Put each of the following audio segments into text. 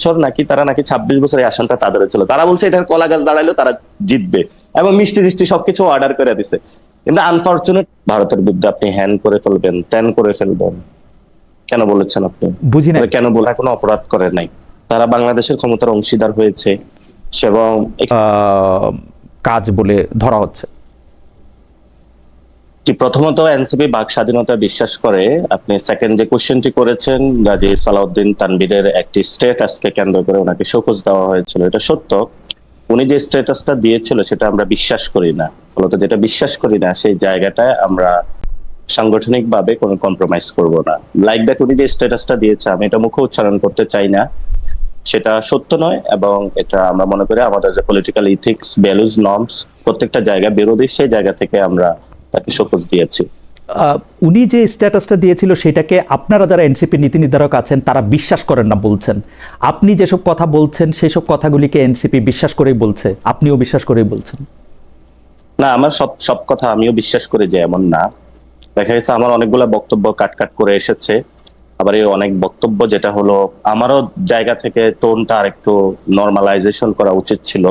বছর নাকি তারা নাকি 26 বছর এই আসনটা তাদের ছিল, তারা বলছে এটার কলা গাছ দাঁড়াইলো তারা জিতবে, এবং মিষ্টি মিষ্টি সবকিছু অর্ডার করে দিছে। কিন্তু আনফরচুনেট, ভারতের বিরুদ্ধে আপনি হ্যান করে ফেলবেন, ত্যান করে ফেলবেন, কেন বলেছেন আপনি? বুঝি না কেন বলে? কোনো অপরাধ করে নাই, তারা বাংলাদেশের ক্ষমতার অংশীদার হয়েছে এবং কাজ বলে ধরা হচ্ছে। প্রথমত এনসিপি বাক স্বাধীনতা বিশ্বাস করে। আপনি সেকেন্ড যে কোশ্চেনটি করেছেন, গাজী সালাউদ্দিন তানভীরের একটি স্ট্যাটাসকে কেন্দ্র করে ওনাকে শোকজ দেওয়া হয়েছিল, এটা সত্য। উনি যে স্ট্যাটাসটা দিয়েছিল সেটা আমরা বিশ্বাস করি না, ফলত যেটা বিশ্বাস করি না সেই জায়গাটায় আমরা সাংগঠনিকভাবে কোনো কম্প্রোমাইজ করব না। লাইক দ্যাট উনি যে স্ট্যাটাসটা দিয়েছে, আমি এটা মুখে উচ্চারণ করতে চাই না, সেটা সত্য নয়, এবং এটা আমরা মনে করি আমাদের যে পলিটিক্যাল ইথিক্স, ভ্যালুজ, নর্মস প্রত্যেকটা জায়গা বিরোধী, সেই জায়গা থেকে আমরা তাকে শোকজ দিয়েছি। উনি যে স্ট্যাটাসটা দিয়েছিল সেটাকে আপনারা যারা এনসিপি নীতি নির্ধারক আছেন তারা বিশ্বাস করেন না বলছেন। আপনি যেসব কথা বলছেন সেসব কথাগুলিকে এনসিপি বিশ্বাস করেই বলছে, আপনিও বিশ্বাস করেই বলছেন। না, আমার সব কথা আমিও বিশ্বাস করি যে এমন না। দেখা গেছে আমার অনেকগুলো বক্তব্য কাট করে এসেছে, আবার এই অনেক বক্তব্য যেটা হলো আমারও জায়গা থেকে টোনটা আরেকটু নর্মালাইজেশন করা উচিত ছিল,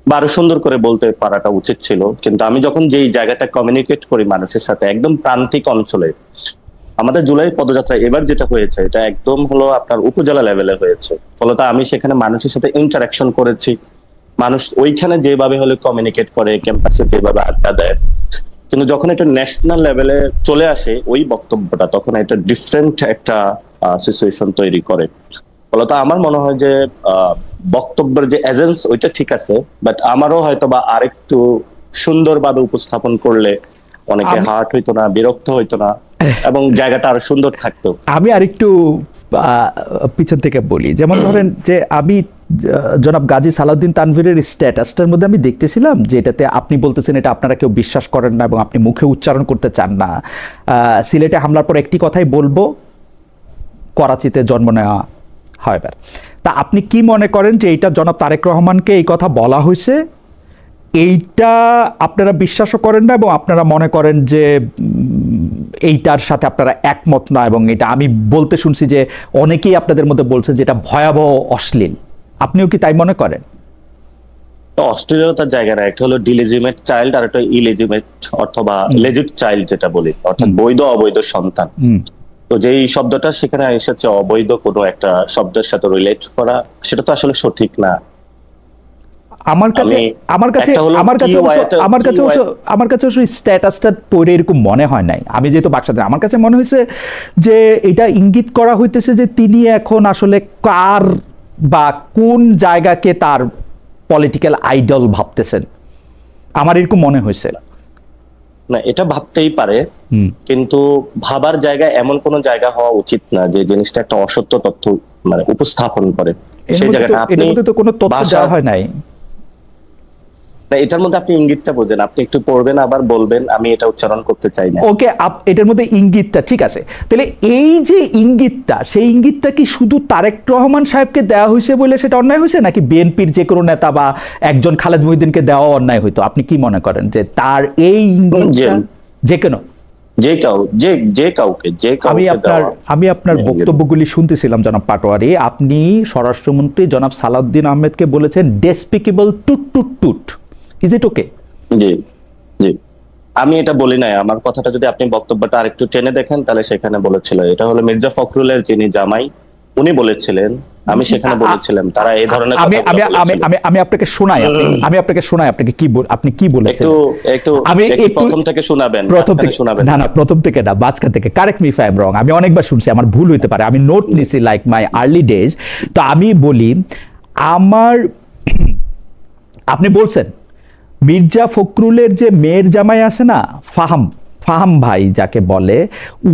বা আরো সুন্দর করে বলতে পারাটা উচিত ছিল। কিন্তু আমি যখন যেই জায়গাটা কমিউনিকেট করি মানুষের সাথে, একদম প্রান্তিক অঞ্চলে, আমাদের জুলাই পদযাত্রা এবার যেটা হয়েছে এটা একদম হলো আপনার উপজেলা লেভেলে হয়েছে, ফলত আমি সেখানে মানুষের সাথে ইন্টারাকশন করেছি। মানুষ ওইখানে যেভাবে হলে কমিউনিকেট করে, ক্যাম্পাসে যেভাবে আড্ডা দেয়, কিন্তু যখন এটা ন্যাশনাল লেভেলে চলে আসে ওই বক্তব্যটা, তখন এটা ডিফারেন্ট একটা সিচুয়েশন তৈরি করে। ফলত আমার মনে হয় যে বক্তব্যের যে এজেন্স ওইটা ঠিক আছে, বাট আমারও হয়তো বা আরেকটু সুন্দরভাবে উপস্থাপন করলে অনেকে হার্ট হইতো না, বিরক্ত হইতো না, এবং জায়গাটা আরো সুন্দর থাকতো। আমি আরেকটু পিছন থেকে বলি, যেমন ধরেন যে আমি জনাব গাজী সালাউদ্দিন তানভীরের স্ট্যাটাসটার মধ্যে আমি দেখতেছিলাম যে এটাতে আপনি বলতেছেন এটা আপনারা কেউ বিশ্বাস করেন না এবং আপনি মুখে উচ্চারণ করতে চান না। সিলেটে হামলার পর একটি কথাই বলবো, করাচিতে জন্ম নেওয়া হয়। তা আপনি কি মনে করেন যে এইটা জনাব তারেক রহমানকে এই কথা বলা হয়েছে, এইটা আপনারা বিশ্বাসও করেন না এবং আপনারা মনে করেন যে এইটার সাথে আপনারা একমত না, এবং এটা আমি বলতে শুনছি যে অনেকেই আপনাদের মধ্যে বলছে যে এটা ভয়াবহ অশ্লীল, আপনিও কি তাই মনে করেন? অস্ট্রেলিয়ার জায়গা না, একটা হলো ডিলেজিমেট চাইল্ড আর একটা ইলেজিমেট অথবা লেজিট চাইল্ড যেটা বলি, অর্থাৎ বৈধ অবৈধ সন্তান। তো যেই শব্দটা সেখানে এসেছে অবৈধ কোনো একটা শব্দের সাথে রিলেট করা, সেটা তো আসলে সঠিক না। আমার কাছে স্ট্যাটাসটা পড়ে এরকম মনে হয় নাই। আমি যেহেতু বাক্সাতে, আমার কাছে মনে হয়েছে যে এটা ইঙ্গিত করা হইতেছে যে তিনি এখন আসলে কার বা কোন জায়গাকে তার পলিটিক্যাল আইডল ভাবতেছেন, আমার এরকম মনে হয়েছে। না, এটা ভাবতেই পারে, কিন্তু ভাবার জায়গা এমন কোন জায়গা হওয়া উচিত না যে জিনিসটা একটা অসত্য তথ্য মানে উপস্থাপন করে। সেই জায়গাটা আপনি তো কোনো তথ্য দেওয়া হয় নাই, এটার মধ্যে আপনি ইঙ্গিতটা বোঝেন, আপনি একটু পড়বেন আবার বলবেন, আমি এটা উচ্চারণ করতে চাই না। ওকে, এটার মধ্যে ইঙ্গিতটা ঠিক আছে, তাহলে এই যে ইঙ্গিতটা, সেই ইঙ্গিতটা কি শুধু তারেক রহমান সাহেবকে দেওয়া হয়েছে বলে সেটা অন্যায় হয়েছে, নাকি বিএনপির যে কোনো নেতা বা একজন খালেদ মহিউদ্দিনকে দেওয়া অন্যায় হইতো? আপনি কি মনে করেন যে তার এই ইঙ্গিতটা যে কেন আমি আপনার বক্তব্যগুলি শুনতেছিলাম জনাব পাটোয়ারি, আপনি স্বরাষ্ট্রমন্ত্রী জনাব সালাউদ্দিন আহমেদকে বলেছেন ডেসপিকেবল টুট টুট টুট, ইজ ইট ওকে? জি জি, আমি এটা বলি নাই। আমার কথাটা যদি আপনি বক্তব্যটা আরেকটু টেনে দেখেন তাহলে সেখানে বলেছিল, এটা হলো মির্জা ফখরুলের যিনি জামাই উনি বলেছিলেন, আমি সেখানে বলেছিলাম তারা এই ধরনের আমি আপনাকে শোনাই, আপনি কি বলেছেন একটু প্রথম থেকে শোনাবেন। না প্রথম থেকে না, মাঝখান থেকে, correct me if I am রং, আমি অনেকবার শুনছি, আমার ভুল হইতে পারে, আমি নোট নিছি লাইক মাই আর্লি ডেজ। তো আমি বলি, আপনি বলছেন মির্জা ফখরুলের যে মেয়ের জামাই আছে না, ফাহাম ভাই যাকে বলে,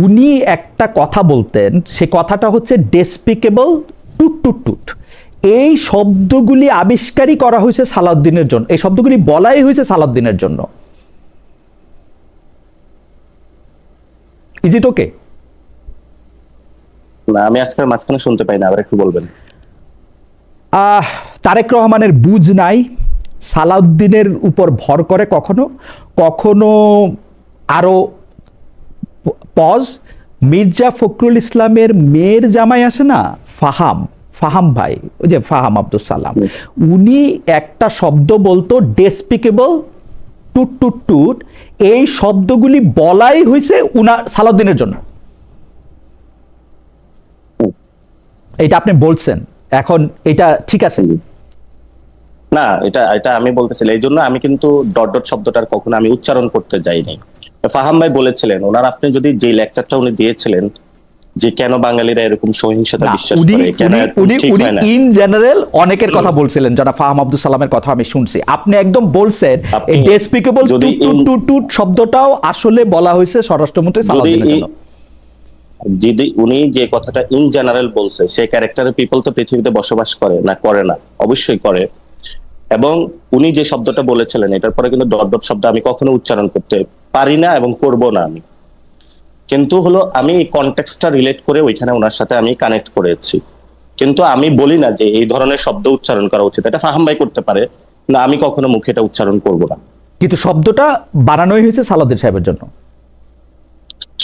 উনি একটা কথা বলতেন, সে কথাটা হচ্ছে ডেসপিকেবল টুট টুট টুট। এই শব্দগুলি আবিষ্কারই করা হয়েছে সালাউদ্দিনের জন্য, এই শব্দগুলি বলাই হয়েছে সালাউদ্দিনের জন্য। ইজ ইট ওকে? না, আমি আজকের মাঝখানে শুনতে পাই না, আবার একটু বলবেন। তারেক রহমানের বুঝ নাই, সালাউদ্দিনের উপর ভর করে কখনো কখনো। আরো মির্জা ফখরুল ইসলামের মেয়ের জামাই আসে না, ফাহাম ভাই, ওই যে ফাহাম আব্দুল সালাম, উনি একটা শব্দ বলতো ডেসপিকেবল, টুট টুট টুট, এই শব্দগুলি বলাই হয়েছে উনার সালাউদ্দিনের জন্য। এটা আপনি বলছেন, এখন এটা ঠিক আছে? না, এটা এটা আমি বলতেছিলাম, এই জন্য আমি কিন্তু ডট ডট শব্দটার কখনো আমি উচ্চারণ করতে যাইনি। ফাহাম ভাই বলেছিলেন, ওনার আপনি যদি যে লেকচারটা উনি দিয়েছিলেন যে কেন বাঙালিরা এরকম সহিংসতা না, বিশ্বাস উনি করে, কেন উনি এরকম উনি ঠিক উনি হয় না। ইন জেনারেল অনেকের কথা বলছিলেন, যারা ফাহাম আব্দুল সালামের কথা আমি শুনছি। আপনি একদম বলছেন আপনি এই ডেসপিকেবল যদি টুট টুট টুট শব্দটাও আসলে বলা হয়েছে স্বরাষ্ট্রমন্ত্রী সালাউদ্দিনের জন্য। যদি উনি যে কথাটা ইন জেনারেল বলছে, সে ক্যারেক্টারের পিপল তো পৃথিবীতে বসবাস করে না? করে না? অবশ্যই করে। এবং উনি যে শব্দটা বলেছিলেন, এটার পরে কিন্তু ডট ডট শব্দ আমি কখনো উচ্চারণ করতে পারি না এবং করব না আমি। কিন্তু হলো আমি এই কনটেক্সটটা রিলেট করে ওইখানে ওনার সাথে আমি কানেক্ট করেছি। কিন্তু আমি বলি না যে এই ধরনের শব্দ উচ্চারণ করা উচিত, এটা ফাহাম ভাই করতে পারে না, আমি কখনো মুখে এটা উচ্চারণ করব না। কিন্তু শব্দটা বানানোই হয়েছে সালাউদ্দিন সাহেবের জন্য।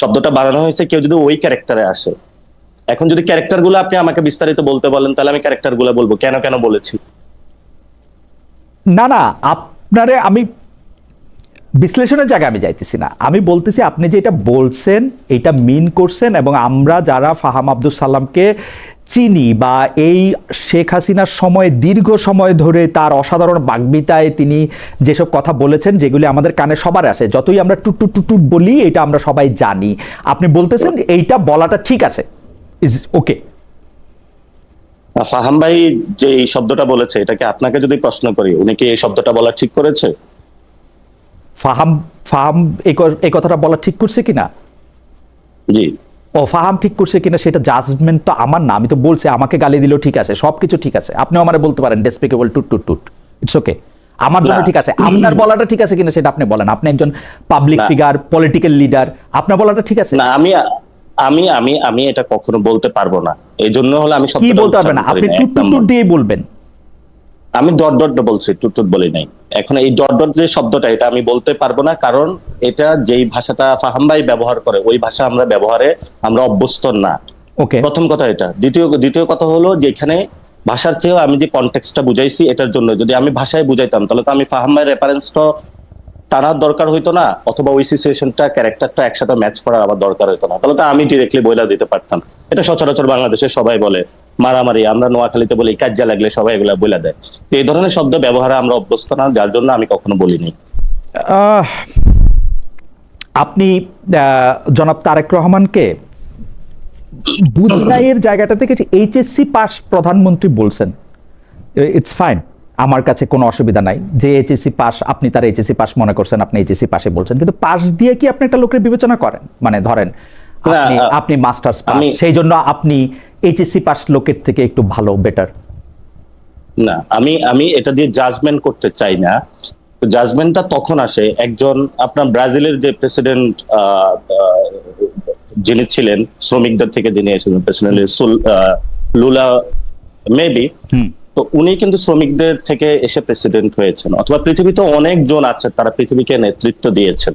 শব্দটা বানানো হয়েছে কেউ যদি ওই ক্যারেক্টারে আসে। এখন যদি ক্যারেক্টার গুলো আপনি আমাকে বিস্তারিত বলতে বলেন, তাহলে আমি ক্যারেক্টার গুলো বলবো কেন কেন বলেছি। না না, আপনারে আমি বিশ্লেষণের জায়গায় আমি যাইতেছি না, আমি বলতেছি আপনি যেটা বলছেন এটা মিন করছেন, এবং আমরা যারা ফাহাম আব্দুল সালামকে চিনি বা এই শেখ হাসিনার সময় দীর্ঘ সময় ধরে তার অসাধারণ বাগ্মিতায় তিনি যেসব কথা বলেছেন, যেগুলি আমাদের কানে সবার আসে, যতই আমরা টুট টুট টুট টুট বলি এটা আমরা সবাই জানি, আপনি বলতেছেন এইটা বলাটা ঠিক আছে, ইজ ওকে। ফাহাম ভাই যে এই শব্দটা বলেছে, এটাকে আপনাকে যদি প্রশ্ন করি, উনি কি এই শব্দটা বলা ঠিক করেছে? ফাহাম ফাহাম এই কথাটা বলা ঠিক করছে কিনা? জি। ও, ফাহাম ঠিক করছে কিনা সেটা জাজমেন্ট তো আমার না, আমি তো বলছি আমাকে গালি দিলেও ঠিক আছে, সবকিছু ঠিক আছে, আপনিও আমারে বলতে পারেন ডেসপিকেবল টুট টুট টুট, ইটস ওকে, আমার জন্য না। ঠিক আছে। আপনার বলাটা ঠিক আছে কিনা সেটা আপনি বলেন, আপনি একজন পাবলিক না। ফিগার, পলিটিক্যাল লিডার, আপনার বলাটা ঠিক আছে? না, আমি আমি আমি আমি এটা কখনো বলতে পারবো না, এই জন্য হলো আমি কি শব্দটা বলতে পারবেন না? উচ্চারণ করি আপনি না, টুট এক টুট নম্বর। টুট দিয়ে বলবেন। আমি ডট ডট বলছি, টুট টুট বলি নাই। এখন এই ডট ডট যে শব্দটা, এটা আমি বলতে পারবো না, কারণ এটা যেই ভাষাটা ফাহাম ভাই ব্যবহার করে, ওই ভাষা আমরা ব্যবহারে আমরা অভ্যস্ত না। ওকে, প্রথম কথা এটা। দ্বিতীয় কথা হলো যে এখানে ভাষার চেয়েও আমি যে কনটেক্সটটা বুঝাইছি, এটার জন্য যদি আমি ভাষায় বুঝাইতাম, তাহলে তো আমি ফাহাম ভাইয়ের রেফারেন্সটা টানার দরকার হইতো না, অথবা ওই সিচুয়েশনটা ক্যারেক্টারটা একসাথে ম্যাচ করার আমার দরকার হইতো না, তাহলে তো আমি ডিরেক্টলি বইলা দিতে পারতাম। এটা সচরাচর বাংলাদেশে সবাই বলে, মারামারি, আমরা নোয়াখালীতে বলি কাজ্জা লাগলে সবাই এগুলা বইলা দেয়। তো এই ধরনের শব্দ ব্যবহারে আমরা অভ্যস্ত না, যার জন্য আমি কখনো বলিনি। আপনি জনাব তারেক রহমানকে বুঝনাইয়ের জায়গাটা থেকে এইচএসসি পাস প্রধানমন্ত্রী বলছেন, ইটস ফাইন, আমার কাছে কোনো অসুবিধা নাই যে এইচএসসি পাস, আপনি তার এইচএসসি পাস মনে করছেন, আপনি এইচএসসি পাসে বলছেন, কিন্তু পাস দিয়ে কি আপনি একটা লোকের বিবেচনা করেন? মানে ধরেন আপনি মাস্টার্স পাস, সেই জন্য আপনি এইচএসসি পাস লোকের থেকে একটু ভালো, বেটার? না, আমি আমি এটা দিয়ে জাজমেন্ট করতে চাই না। জাজমেন্টটা তখন আসে, একজন আপনার ব্রাজিলের যে প্রেসিডেন্ট যিনি ছিলেন, শ্রমিকদের থেকে যিনি এসেছেন, প্রেসিডেন্ট লুলা মেবি, তো উনি কিন্তু শ্রমিকদের থেকে এসে প্রেসিডেন্ট হয়েছেন, অথবা পৃথিবীতে অনেকজন আছে তারা পৃথিবীকে নেতৃত্ব দিয়েছেন।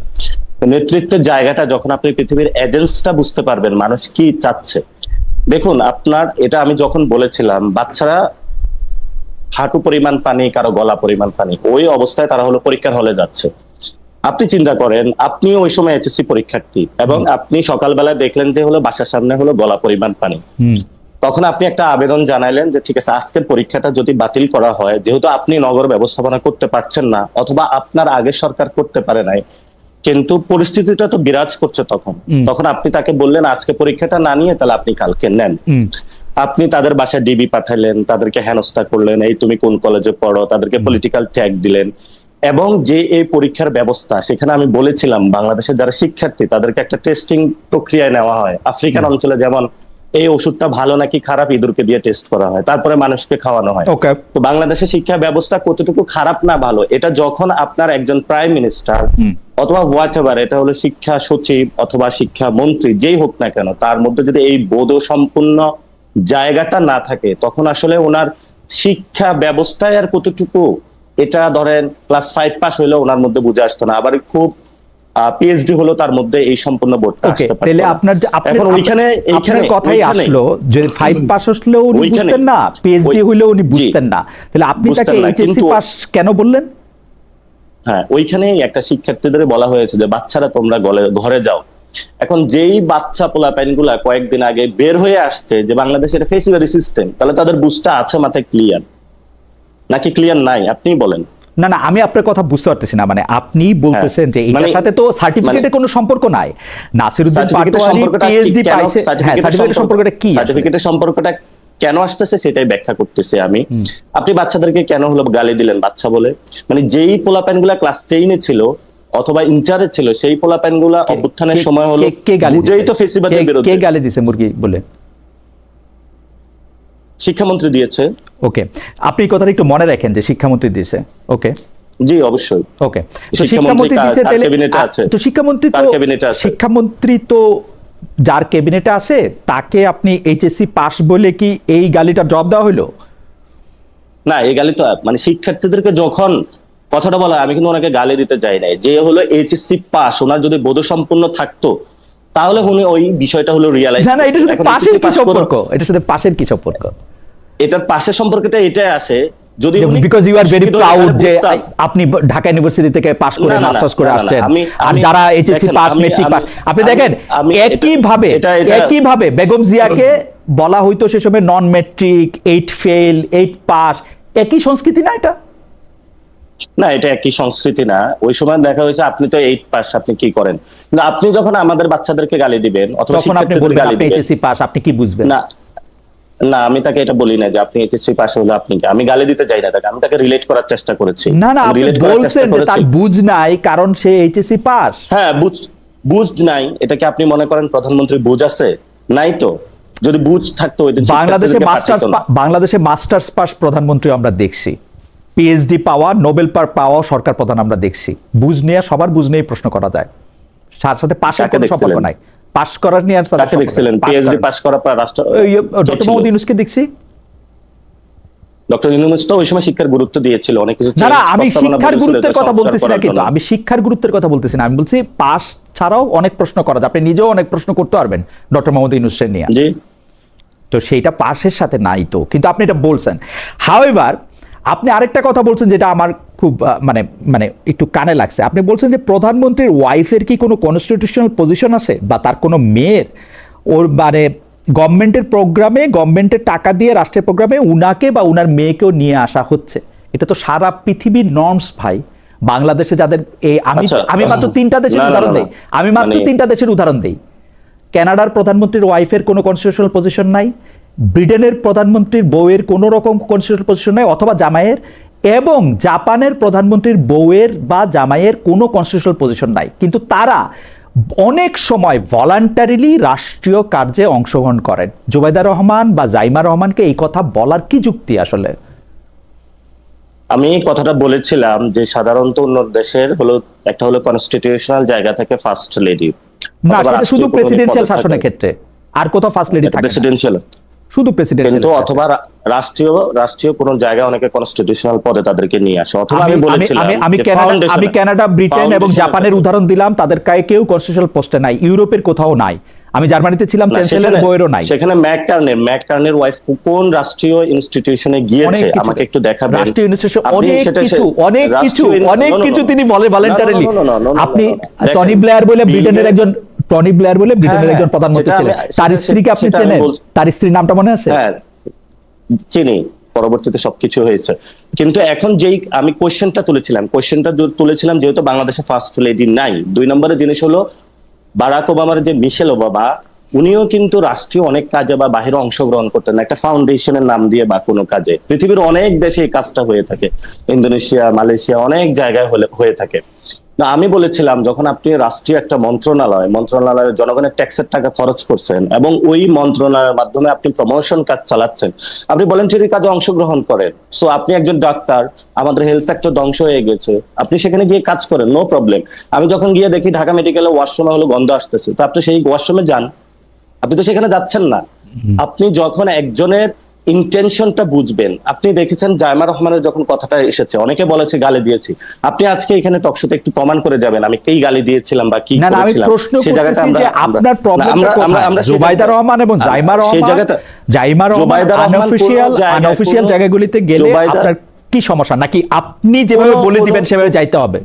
নেতৃত্বের জায়গাটা যখন আপনি পৃথিবীর এজেন্সটা বুঝতে পারবেন, মানুষ কি চাচ্ছে। দেখুন, আপনার এটা আমি যখন বলেছিলাম, বাচ্চারা হাঁটু পরিমাণ পানি, কারো গলা পরিমাণ পানি, ওই অবস্থায় তারা হলো পরীক্ষার হলে যাচ্ছে। আপনি চিন্তা করেন, আপনিও ওই সময় এইচএসসি পরীক্ষার্থী, এবং আপনি সকালবেলা দেখলেন যে হলো বাসার সামনে হলো গলা পরিমাণ পানি। তখন আপনি একটা আবেদন জানাইলেন যে ঠিক আছে, আজকের পরীক্ষাটা যদি বাতিল করা হয়, যেহেতু আপনি নগর ব্যবস্থাপনা করতে পারছেন না, অথবা আপনার আগের সরকার করতে পারে নাই, কিন্তু পরিস্থিতিটা তো বিরাজ করছে তখন আপনি তাকে বললেন আজকে পরীক্ষাটা না নিয়ে তাহলে আপনি কালকে নেন। আপনি তাদের বাসায় ডিবি পাঠাইলেন, তাদেরকে হেনস্থা করলেন, এই তুমি কোন কলেজে পড়ো, তাদেরকে পলিটিক্যাল ট্যাগ দিলেন। এবং যে এই পরীক্ষার ব্যবস্থা, সেখানে আমি বলেছিলাম বাংলাদেশের যারা শিক্ষার্থী তাদেরকে একটা টেস্টিং প্রক্রিয়ায় নেওয়া হয়। আফ্রিকান অঞ্চলে যেমন এই ওষুধটা ভালো নাকি খারাপ ইঁদুরকে দিয়ে টেস্ট করা হয়, তারপরে মানুষকে খাওয়ানো হয়। তো বাংলাদেশের শিক্ষা ব্যবস্থা কতটুকু খারাপ না ভালো, এটা যখন আপনার একজন প্রাইম মিনিস্টার অথবা হোয়াটএভার, এটা হলো শিক্ষা সচিব অথবা শিক্ষা মন্ত্রী, যেই হোক না কেন, তার মধ্যে যদি এই বোধ সম্পূর্ণ জায়গাটা না থাকে, তখন আসলে ওনার শিক্ষা ব্যবস্থায় আর কতটুকু, এটা ধরেন ক্লাস 5 পাস হইলেও ওনার মধ্যে বুঝে আসতো না। আবার খুব পিএইচডি হলো তার মধ্যে এই সম্পূর্ণ বোর্ডটা ওকে, আসতে পারতো তাহলে না। আপনার এখন ওইখানে আপনার কথাই ওইখানে- আসলো যে 5 পাস হলেও উনি ওইখানে- বুঝতেন না, পিএইচডি হলেও উনি জি, বুঝতেন না, তাহলে আপনি বুঝতেন তাকে না, এইচএসসি কিন্তু- পাস কেন বললেন? হ্যাঁ, ওইখানেই একটা শিক্ষার্থীদের বলা হয়েছে যে বাচ্চারা তোমরা ঘরে যাও। এখন যেই বাচ্চা পোলাপাইন গুলা কয়েকদিন আগে বের হয়ে আসছে যে বাংলাদেশের ফেসিবারি সিস্টেম, তাহলে তাদের বুঝটা আছে মাথায় ক্লিয়ার নাকি ক্লিয়ার নাই আপনি বলেন। না না, আমি আপনার কথা বুঝতে পারতেছি না, মানে আপনি বলতেছেন যে এটার সাথে তো সার্টিফিকেটের কোনো সম্পর্ক নাই। নাসিরউদ্দিন সার্টিফিকেটের পাটোয়ারি সম্পর্কটা পিএইচডি কেন- পাইছে, হ্যাঁ, সার্টিফিকেটের সম্পর্কটা কি? সার্টিফিকেটের সম্পর্কটা কেন আসতেছে সেটাই ব্যাখ্যা করতেছি আমি। আপনি বাচ্চাদেরকে কেন হলো গালি দিলেন বাচ্চা বলে? মানে যেই পোলাপাইন গুলা ক্লাস 10-এ ছিল অথবা ইন্টারে ছিল, সেই পোলাপাইন গুলা অভ্যুত্থানের সময় হলো বুঝেই তো ফেসিবাদের কে বিরুদ্ধে। গালি দিছে মুরগি বলে? শিক্ষামন্ত্রী দিয়েছে। ওকে, আপনি এই কথাটা একটু মনে রাখেন যে শিক্ষামন্ত্রী দিয়েছে। ওকে জি, অবশ্যই। ওকে, তো শিক্ষামন্ত্রী শিক্ষামন্ত্রী দিয়েছে, কার তাহলে ক্যাবিনেটে আছে? তো শিক্ষামন্ত্রী তো কার ক্যাবিনেটে আছে? শিক্ষামন্ত্রী তো যার ক্যাবিনেটে আছে তাকে আপনি এইচএসসি পাস বলে কি এই গালিটার জবাব দেওয়া হলো? না, এই গালি তো মানে শিক্ষার্থীদেরকে যখন কথাটা বলা, আমি কিন্তু ওনাকে গালি দিতে চাই নাই। যে হলো এইচএসসি পাস, ওনার যদি বোধসম্পন্ন থাকতো তাহলে উনি ওই বিষয়টা হলো রিয়ালাইজ। না না, এটা শুধু পাশের কি সম্পর্ক? এটা শুধু পাশের কি সম্পর্ক? এটার পাশের সম্পর্কটা এটাই আসে যদি উনি বিকজ ইউ আর ভেরি শিক্ষিত প্রাউড হলে যে বুঝতাম। আপনি ঢাকা ইউনিভার্সিটি থেকে পাস করে না, না, না, মাস্টার্স করে না, না, আসছেন, আর আমি- যারা এইচএসসি দেখেন, পাস আমি- মেট্রিক পাস, আমি- আপনি আমি- দেখেন আমি- এটা- একই ভাবে বেগম জিয়াকে বলা হইতো সে সময় নন মেট্রিক, 8 ফেল, 8 পাস, একই সংস্কৃতি না এটা? না, এটা একই সংস্কৃতি না। ওই সময় দেখা হয়েছে আপনি তো 8 পাস, আপনি কি করেন? কিন্তু আপনি যখন আমাদের বাচ্চাদেরকে গালি দিবেন অথবা তখন আপনি শিক্ষার্থীদের বলবেন গালি আপনি দিবেন, এইচএসসি পাস, আপনি কি বুঝবেন? না না, আমি তাকে এটা বলি না যে আপনি এইচএসসি পাস হলে আপনি কি। আমি গালি দিতে চাই না তাকে, আমি তাকে রিলেট করার চেষ্টা করেছি। না না, আপনি রিলেট করার চেষ্টা বলছেন যে তার করেছি। বুঝ নাই কারণ সে এইচএসসি পাস। হ্যাঁ, বুঝ নাই, এটা কি আপনি মনে করেন প্রধানমন্ত্রী বুঝ আছে? নাই তো। যদি বুঝ থাকতো ওই দিন বাংলাদেশে মাস্টার্স পাস প্রধানমন্ত্রী আমরা দেখছি, পিএইচডি পাওয়া, নোবেল পাওয়া সরকার প্রধান আমরা দেখছি। বুঝ নিয়ে সবার বুঝ নিয়ে প্রশ্ন করা যায়, তার সাথে পাশের কোনো সম্পর্ক নাই। পাস করার নিয়ে আর কাকে দেখছিলেন? পিএইচডি পাস করা রাষ্ট্র ডক্টর মোহাম্মদ ইউনূসকে দেখছি। ডক্টর ইউনূস তো ওই সময় শিক্ষার গুরুত্ব দিয়েছিল, অনেক কিছু না না, change আমি প্রস্তাবনা শিক্ষার বলেছিল গুরুত্বের এটা কথা সংস্কার বলতেছি না, করার কিন্তু জন্য। আমি শিক্ষার গুরুত্বের কথা বলতেছি না, আমি বলছি পাস ছাড়াও অনেক প্রশ্ন করা যায়, আপনি নিজেও অনেক প্রশ্ন করতে পারবেন ডক্টর মোহাম্মদ ইউনূসের নিয়ে। জি, তো সেইটা পাশের সাথে নাই তো, কিন্তু আপনি এটা বলছেন। হাউএভার আপনি আরেকটা কথা বলছেন যেটা আমার খুব মানে মানে একটু কানে লাগছে। আপনি বলছেন যে প্রধানমন্ত্রীর ওয়াইফের কি কোনো কনস্টিটিউশনাল পজিশন আছে, বা তার কোনো মেয়ের ওর মানে গভর্নমেন্টের প্রোগ্রামে, গভর্নমেন্টের টাকা দিয়ে রাষ্ট্রের প্রোগ্রামে উনাকে বা উনার মেয়েকেও নিয়ে আসা হচ্ছে? এটা তো সারা পৃথিবীর নর্মস ভাই। বাংলাদেশে যাদের আমি মাত্র 3টা দেশের উদাহরণ দেই, আমি মাত্র 3টা দেশের উদাহরণ দেই। কানাডার প্রধানমন্ত্রীর ওয়াইফের কোনো কনস্টিটিউশনাল পজিশন নাই, ব্রিটেনের প্রধানমন্ত্রীর বউয়ের কোনো রকম কনস্টিটিউশনাল পজিশন নাই অথবা জামাইয়ের, এবং জাপানের প্রধানমন্ত্রীর বউয়ের বা জামাইয়ের কোনো কনস্টিটিউশনাল পজিশন নাই, কিন্তু তারা অনেক সময় ভলান্টারিলি রাষ্ট্রীয় কার্যে অংশগ্রহণ করেন। জুবাইদা রহমান বা জাইমা রহমানকে এই কথা বলার কি যুক্তি আসলে? আমি কথাটা বলেছিলাম যে সাধারণত অন্য দেশের হলো একটা হলো কনস্টিটিউশনাল জায়গা থেকে ফার্স্ট লেডি, না, সেটা শুধু প্রেসিডেন্সিয়াল শাসনের ক্ষেত্রে, আর কোথাও ফার্স্ট লেডি থাকে না, প্রেসিডেন্সিয়াল শুধু প্রেসিডেন্ট। কিন্তু অথবা রাষ্ট্রীয় কোন জায়গায় অনেকে কনস্টিটিউশনাল পদে তাদেরকে নিয়ে আসে। অথবা আমি বলেছিলাম আমি কানাডা, ব্রিটেন এবং জাপানের উদাহরণ দিলাম, তাদের কেউ কনস্টিটিউশনাল পোস্টে নাই, ইউরোপের কোথাও নাই। আমি জার্মানিতে ছিলাম, চ্যান্সেলর বইয়েরও নাই। সেখানে ম্যাকটার্নের ওয়াইফ কোন রাষ্ট্রীয় ইনস্টিটিউশনে গিয়েছে আমাকে একটু দেখাবেন। রাষ্ট্রীয় ইনস্টিটিউশন অনেক কিছু তিনি বলে ভলান্টারিলি। আপনি টনি ব্লেয়ার বলে ব্রিটেনের একজন প্রধানমন্ত্রী ছিলেন, তার স্ত্রীকে আপনি চেনেন? তার স্ত্রীর নামটা মনে আছে? হ্যাঁ, চিনি, পরবর্তীতে সবকিছু হয়েছে। কিন্তু এখন যেই আমি কোশ্চেনটা তুলেছিলাম যেহেতু বাংলাদেশে ফার্স্ট লেডি নাই, 2 নম্বরের জিনিস হলো বারাক ওবামার যে মিশেল ওবামা, উনিও কিন্তু রাষ্ট্রীয় অনেক কাজে বা বাহিরে অংশগ্রহণ করতেন একটা ফাউন্ডেশনের নাম দিয়ে বা কোনো কাজে। পৃথিবীর অনেক দেশে এই কাজটা হয়ে থাকে, ইন্দোনেশিয়া, মালয়েশিয়া, অনেক জায়গায় হয়ে থাকে। না, আমি বলেছিলাম যখন আপনি রাষ্ট্রীয় একটা মন্ত্রণালয়ের জনগণের ট্যাক্সের টাকা খরচ করছেন এবং ওই মন্ত্রণালয়ের মাধ্যমে আপনি প্রমোশন কাজ চালাচ্ছেন, আপনি ভলান্টারি কাজে অংশগ্রহণ করেন। সো আপনি একজন ডাক্তার, আমাদের হেলথ সেক্টর ধ্বংস হয়ে গেছে, আপনি সেখানে গিয়ে কাজ করেন, নো প্রবলেম। আমি যখন গিয়ে দেখি ঢাকা মেডিকেলে ওয়াশরুমে হলো গন্ধ আসতেছে, তো আপনি সেই ওয়াশরুমে যান, আপনি তো সেখানে যাচ্ছেন না। আপনি যখন একজনের ইন্টেনশনটা বুঝবেন। আপনি দেখেছেন জায়মা রহমানের যখন কথাটা এসেছে, অনেকে বলেছে গালি দিয়েছি। আপনি আজকে এখানে টকশোতে একটু প্রমাণ করে যাবেন আমি কি গালি দিয়েছিলাম বা কি না না, আমি করেছিলাম। প্রশ্ন সেই জায়গাটা করতেছি আমরা যে আপনার প্রবলেমটা কোথায়? জুবাইদা রহমান এবং জাইমা সেই রহমান, জায়গাটা জাইমা রহমান জুবাইদা রহমান আনঅফিশিয়াল জায়গাগুলিতে গেলে জুবাইদা আপনার কি সমস্যা, নাকি আপনি যেভাবে বলে দিবেন সেভাবে যাইতে হবে?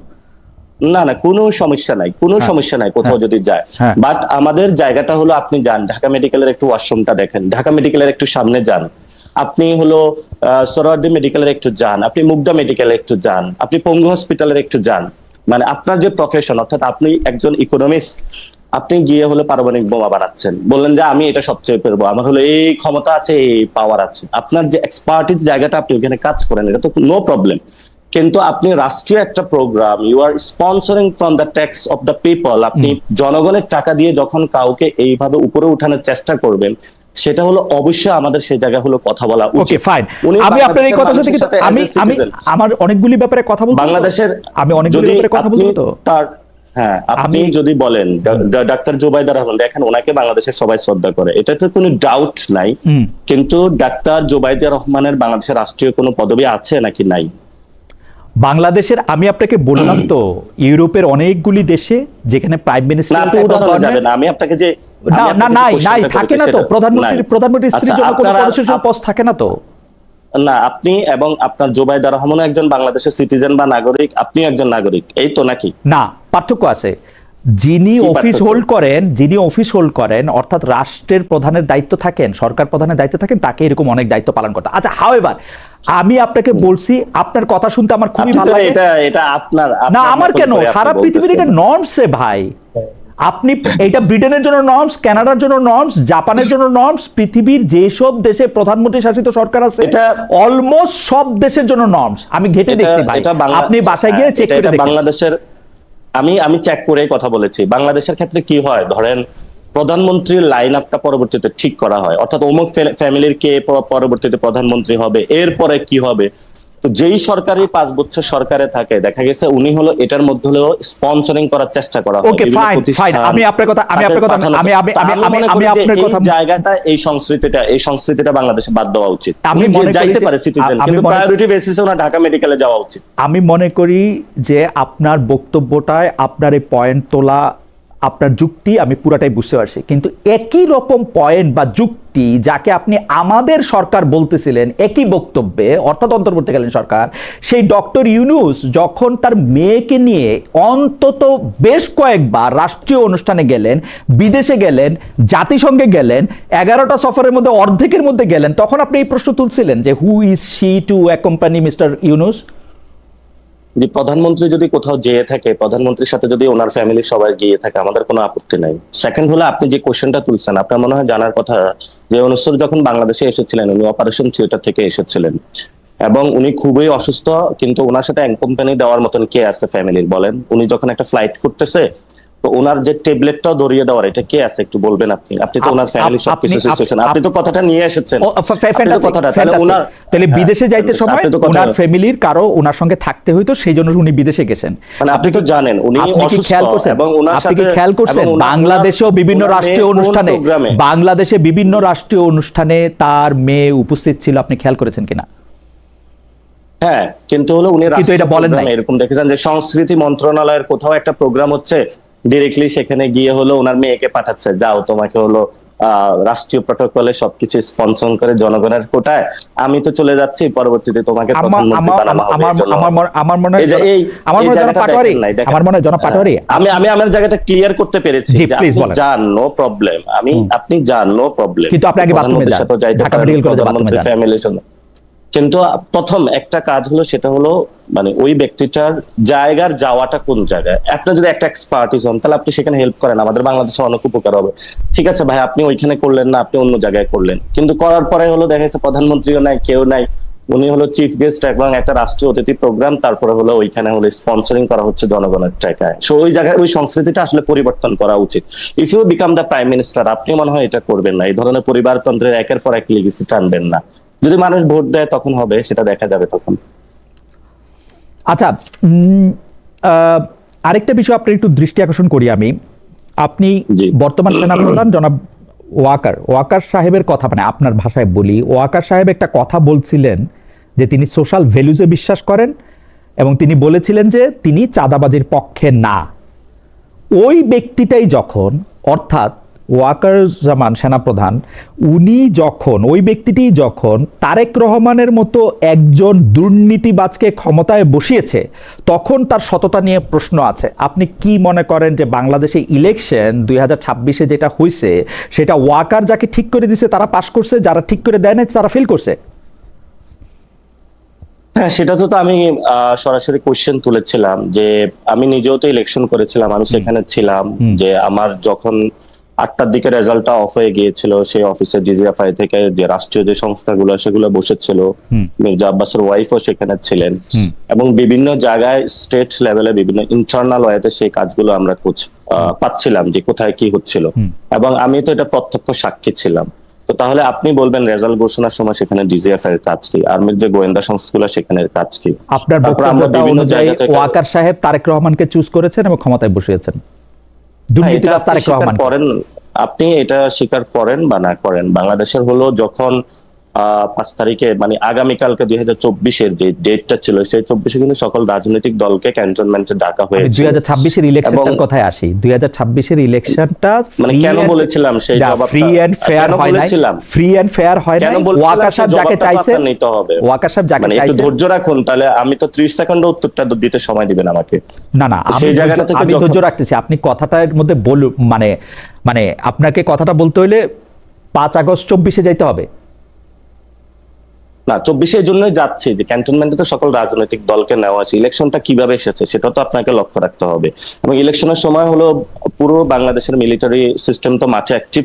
না না, কোনো সমস্যা নাই, কোনো সমস্যা নাই কোথাও যদি যায়। হ্যাঁ। বাট আমাদের জায়গাটা হলো, আপনি যান ঢাকা মেডিকেলের একটু ওয়াশরুমটা দেখেন, ঢাকা মেডিকেলের একটু সামনে যান, আপনি হলো সোহরাওয়ার্দী মেডিকেলের একটু যান, আপনি মুগদা মেডিকেলে একটু যান, আপনি পঙ্গু হসপিটালের একটু যান। মানে আপনার যে প্রফেশন, অর্থাৎ আপনি একজন ইকোনমিস্ট, আপনি গিয়ে হলো পারমাণবিক বোমা বানাচ্ছেন, বললেন যে আমি এটা সবচেয়ে পারবো, আমার হলো এই ক্ষমতা আছে, এই পাওয়ার আছে, আপনার যে এক্সপার্টিস জায়গাটা আপনি ওখানে কাজ করেন, এটা তো নো প্রবলেম। কিন্তু আপনি রাষ্ট্রীয় একটা programme, you are sponsoring from the tax of the people, আপনি জনগণের টাকা দিয়ে যখন কাউকে এইভাবে উপরে উঠানোর চেষ্টা করবেন, সেটা হলো অবশ্যই আমাদের সেই জায়গা হলো কথা বলা ওকে উচিত। ফাইন, উনি আমি আপনার এই কথার সাথে বাংলাদেশের আমি as a আমি citizen, আমার অনেকগুলি ব্যাপারে কথা বলবো, বাংলাদেশের আমি অনেকগুলি যদি ব্যাপারে কথা আপনি বলবো তো। তার হ্যাঁ, আপনি যদি বলেন ডাক্তার জুবাইদা রহমান, দেখেন ওনাকে বাংলাদেশের সবাই শ্রদ্ধা করে, এটা তো কোনো ডাউট নাই। কিন্তু ডাক্তার জুবাইদা রহমানের বাংলাদেশের রাষ্ট্রীয় কোনো পদবি আছে নাকি নাই? বাংলাদেশের, আমি আপনাকে বললাম তো, ইউরোপের অনেকগুলি দেশে যেখানে প্রাইম না, মিনিস্টার আপনি উদাহরণে যাবেন, আমি আপনাকে যে না না নাই নাই থাকে না তো, প্রধানমন্ত্রীর স্ত্রীর জন্য কোনো পদসূচক পোস্ট থাকে না তো। না, আপনি এবং আপনার জুবাইদা রহমান একজন বাংলাদেশের সিটিজেন বা নাগরিক, আপনি একজন নাগরিক, এই তো নাকি? না, পার্থক্য আছে। যিনি অফিস হোল্ড করেন অর্থাৎ রাষ্ট্রের প্রধানের দায়িত্ব থাকেন, সরকার প্রধানের দায়িত্ব থাকেন, তাকে এরকম অনেক দায়িত্ব পালন করতে। আচ্ছা, হাউএভার আমি আপনাকে বলছি, আপনার কথা শুনতে আমার খুবই ভালো লাগে। এটা আপনার না, আমার কেন, সারা পৃথিবীর এটা নর্মস রে ভাই। আপনি এটা ব্রিটেনের জন্য নর্মস, কানাডার জন্য নর্মস, জাপানের জন্য নর্মস, পৃথিবীর যেসব দেশে প্রধানমন্ত্রী শাসিত সরকার আছে এটা অলমোস্ট সব দেশের জন্য নর্মস। আমি ঘেটে দেখছি ভাই, আপনি বাসায় গিয়ে চেক করে দেখুন। বাংলাদেশের আমি চেক করে কথা বলেছি। বাংলাদেশের ক্ষেত্রে কি হয়, ধরেন প্রধানমন্ত্রীর লাইন আপটা পরবর্তীতে ঠিক করা হয়, অর্থাৎ অমুক ফ্যামিলির কে পরবর্তীতে প্রধানমন্ত্রী হবে, এরপরে কি হবে। তো যেই সরকারি 5 বছর সরকারে থাকে, দেখা গেছে উনি হলো এটার মধ্যে হলেও স্পন্সরিং করার চেষ্টা করা হয়। ওকে ফাইন ফাইন, আমি আপনার কথা জায়গাটা, এই সংস্কৃতিটা বাংলাদেশে বাদ দেওয়া উচিত। আমি যাইতে পারে সিটিজেন, কিন্তু প্রায়োরিটি বেসিসে ওনা ঢাকা মেডিকেলে যাওয়া উচিত। আমি মনে করি যে আপনার বক্তব্যটায় আপনার এই পয়েন্ট তোলা, আপনার যুক্তি আমি পুরাটাই বুঝতে পারছি, কিন্তু একই রকম পয়েন্ট বা যুক্তি যাকে আপনি আমাদের সরকার বলতেছিলেন একই বক্তব্যে, অর্থাৎ অন্তর্বর্তীকালীন সরকার, সেই ডক্টর ইউনূস যখন তার মেয়েকে নিয়ে অন্তত বেশ কয়েকবার রাষ্ট্রীয় অনুষ্ঠানে গেলেন, বিদেশে গেলেন, জাতিসংঘে গেলেন, 11টা সফরের মধ্যে অর্ধেকের মধ্যে গেলেন, তখন আপনি এই প্রশ্ন তুলছিলেন যে who is she to accompany mister Yunus? প্রধানমন্ত্রী যদি কোথাও যেয়ে থাকে, প্রধানমন্ত্রীর সাথে যদি ওনার ফ্যামিলি সবাই গিয়ে থাকে, আমাদের কোনো আপত্তি নাই। সেকেন্ড হলো, আপনি যে কোশ্চেনটা তুলছেন, আপনার মনে হয় জানার কথা যে ইউনূস যখন বাংলাদেশে এসেছিলেন, উনি অপারেশন থিয়েটার থেকে এসেছিলেন এবং উনি খুবই অসুস্থ, কিন্তু ওনার সাথে কোম্পানি দেওয়ার মতন কে আছে ফ্যামিলির, বলেন? উনি যখন একটা ফ্লাইট করতেছে, তো ওনার যে ট্যাবলেটটাও ধরিয়ে দেওয়ার, এটা কে আছে একটু বলবেন আপনি? আপনি তো ওনার ফ্যামিলি সবকিছু সিচুয়েশন, আপনি তো কথাটা নিয়ে এসেছেন। তাহলে বিদেশে যাইতে সময় ওনার ফ্যামিলির কারো ওনার সঙ্গে থাকতে হইতো, সেই জন্য উনি বিদেশে গেছেন। মানে আপনি তো জানেন উনি অসুস্থ, এবং ওনার সাথে খেয়াল করছেন বাংলাদেশেও বিভিন্ন রাষ্ট্রীয় অনুষ্ঠানে, বাংলাদেশে বিভিন্ন রাষ্ট্রীয় অনুষ্ঠানে তার মেয়ে উপস্থিত ছিল, আপনি খেয়াল করেছেন কিনা? হ্যাঁ, কিন্তু হলো উনি এটা বলেন না, এরকম দেখেছেন যে সংস্কৃতি মন্ত্রণালয়ের কোথাও একটা প্রোগ্রাম হচ্ছে, ডিরেক্টলি সেখানে গিয়ে হলো ওনার মেয়েকে পাঠাচ্ছে, যাও তোমাকে হলো রাষ্ট্রীয় প্রটোকলে সবকিছু স্পন্সর করে জনগণের কোটায় আমি তো চলে যাচ্ছি, পরবর্তীতে তোমাকে প্রধানমন্ত্রী বানানো হবে। আমার মনে হয় জনাব পাটোয়ারি, আমি আমার জায়গাটা ক্লিয়ার করতে পেরেছি যে আপনি যান, নো প্রবলেম, আপনি যান, নো প্রবলেম, কিন্তু আপনি আগে বাথরুমে যান, ঢাকা মেডিকেল কলেজে বাথরুমে যান, ফ্যামিলির সঙ্গে। কিন্তু প্রথম একটা কাজ হলো, সেটা হলো মানে ওই ব্যক্তিটার জায়গার যাওয়াটা কোন জায়গায়। আপনি যদি একটা এক্সপার্টিস হন, তাহলে আপনি সেখানে হেল্প করেন, আমাদের বাংলাদেশে অনেক উপকার হবে। ঠিক আছে ভাই, আপনি ওইখানে করলেন না, আপনি অন্য জায়গায় করলেন, কিন্তু করার পরে হলো দেখা যাচ্ছে প্রধানমন্ত্রীও নাই, কেউ নাই, উনি হলো চিফ গেস্ট এবং একটা রাষ্ট্রীয় অতিথি প্রোগ্রাম, তারপরে হলো ওইখানে হলো স্পন্সরিং করা হচ্ছে জনগণের টাকায়। সো ওই জায়গায় ওই সংস্কৃতিটা আসলে পরিবর্তন করা উচিত। If you become the prime minister, আপনি মনে হয় এটা করবেন না, এই ধরনের পরিবারতন্ত্রের একের পর এক লিগেসি টানবেন না। যদি মানুষ ভোট দেয় তখন হবে, সেটা দেখা যাবে তখন। আচ্ছা, আরেকটা বিষয় আপনার একটু দৃষ্টি আকর্ষণ করি আমি। আপনি বর্তমান সেনাপ্রধান জনাব ওয়াকার সাহেবের কথা, মানে আপনার ভাষায় বলি, ওয়াকার সাহেব একটা কথা বলছিলেন যে তিনি সোশ্যাল ভ্যালুজে বিশ্বাস করেন এবং তিনি বলেছিলেন যে তিনি চাঁদাবাজির পক্ষে না। ওই ব্যক্তিটাই যখন, অর্থাৎ ওয়াকারুজ্জামান সেনাপ্রধান, ওই ব্যক্তিটি যখন তারেক রহমানের মতো একজন দুর্নীতিবাজকে ক্ষমতায় বসিয়েছে, তখন তার সততা নিয়ে প্রশ্ন আছে। আপনি কি মনে করেন যে বাংলাদেশে ইলেকশন 2026-এ যেটা হয়েছে সেটা ওয়াকার যাকে ঠিক করে দিছে তারা পাশ করছে, যারা ঠিক করে দেয় না তারা ফেল করছে? হ্যাঁ, সেটা তো আমি সরাসরি কোশ্চেন তুলেছিলাম যে আমি নিজেও তো ইলেকশন করেছিলাম, আমি সেখানে ছিলাম। যে আমার যখন 8টার দিকে রেজাল্টটা অফ হয়ে গিয়েছিল, সেই অফিসে জিজিএফআই থেকে যে রাষ্ট্রীয় যে সংস্থাগুলো সেগুলো বসেছিল, মির্জা আব্বাসের ওয়াইফও সেখানে ছিলেন, এবং বিভিন্ন জায়গায় স্টেট লেভেলে বিভিন্ন ইন্টারনাল ওয়েতে সেই কাজগুলো আমরা পাচ্ছিলাম যে কোথায় কি হচ্ছিল, এবং আমি তো এটা প্রত্যক্ষ সাক্ষী ছিলাম। তো তাহলে আপনি বলবেন রেজাল্ট ঘোষণার সময় সেখানে ডিজিএফ এর কাজ কি, আর্মির যে গোয়েন্দা সংস্থাগুলো সেখানের কাজ কি? আপনার তারপর আমরা বক্তব্যটা বিভিন্ন অনুযায়ী জায়গা থেকে ওয়াকার সাহেব তারেক রহমানকে চুজ করেছেন এবং ক্ষমতায় বসিয়েছেন, এটা দুর্নীতিবাজ আপনি তারেক স্বীকার রহমান। করেন, আপনি এটা স্বীকার করেন বা না করেন, বাংলাদেশের হলো যখন 5 তারিখে মানে আগামীকালকে 2024-এর যে ডেটটা ছিল, সেই 24-এ কিন্তু সকল রাজনৈতিক দলকে ক্যান্টনমেন্টে ডাকা হয়েছে। 2026-এর ইলেকশনটার কথায় আসি। 2026-এর ইলেকশনটা মানে কেন বলেছিলাম সেই জবাবটা ফ্রি এন্ড ফেয়ার হয় নাই, ফ্রি এন্ড ফেয়ার হয় নাই। ওয়াকার সাহেব যাকে চাইছে নিতে হবে, ওয়াকার সাহেব যাকে মানে একটু চাইছে, ধৈর্য রাখুন, তাহলে আমি তো 30 সেকেন্ড উত্তরটা দিতে সময় দিবেন আমাকে। না না, সেই জায়গাটা থেকে আমি ধৈর্য রাখতেছি। আপনি কথাটার মধ্যে বলুন, মানে আপনাকে কথাটা বলতে হইলে 5 আগস্ট 24-এ যাইতে হবে না, 24-এর জন্যই যাচ্ছি যে ক্যান্টনমেন্টে তো সকল রাজনৈতিক দলকে নেওয়া আছে। ইলেকশনটা কিভাবে এসেছে সেটা তো আপনাকে লক্ষ্য রাখতে হবে, এবং ইলেকশনের সময় হলো পুরো বাংলাদেশের মিলিটারি সিস্টেম তো মাঠে অ্যাক্টিভ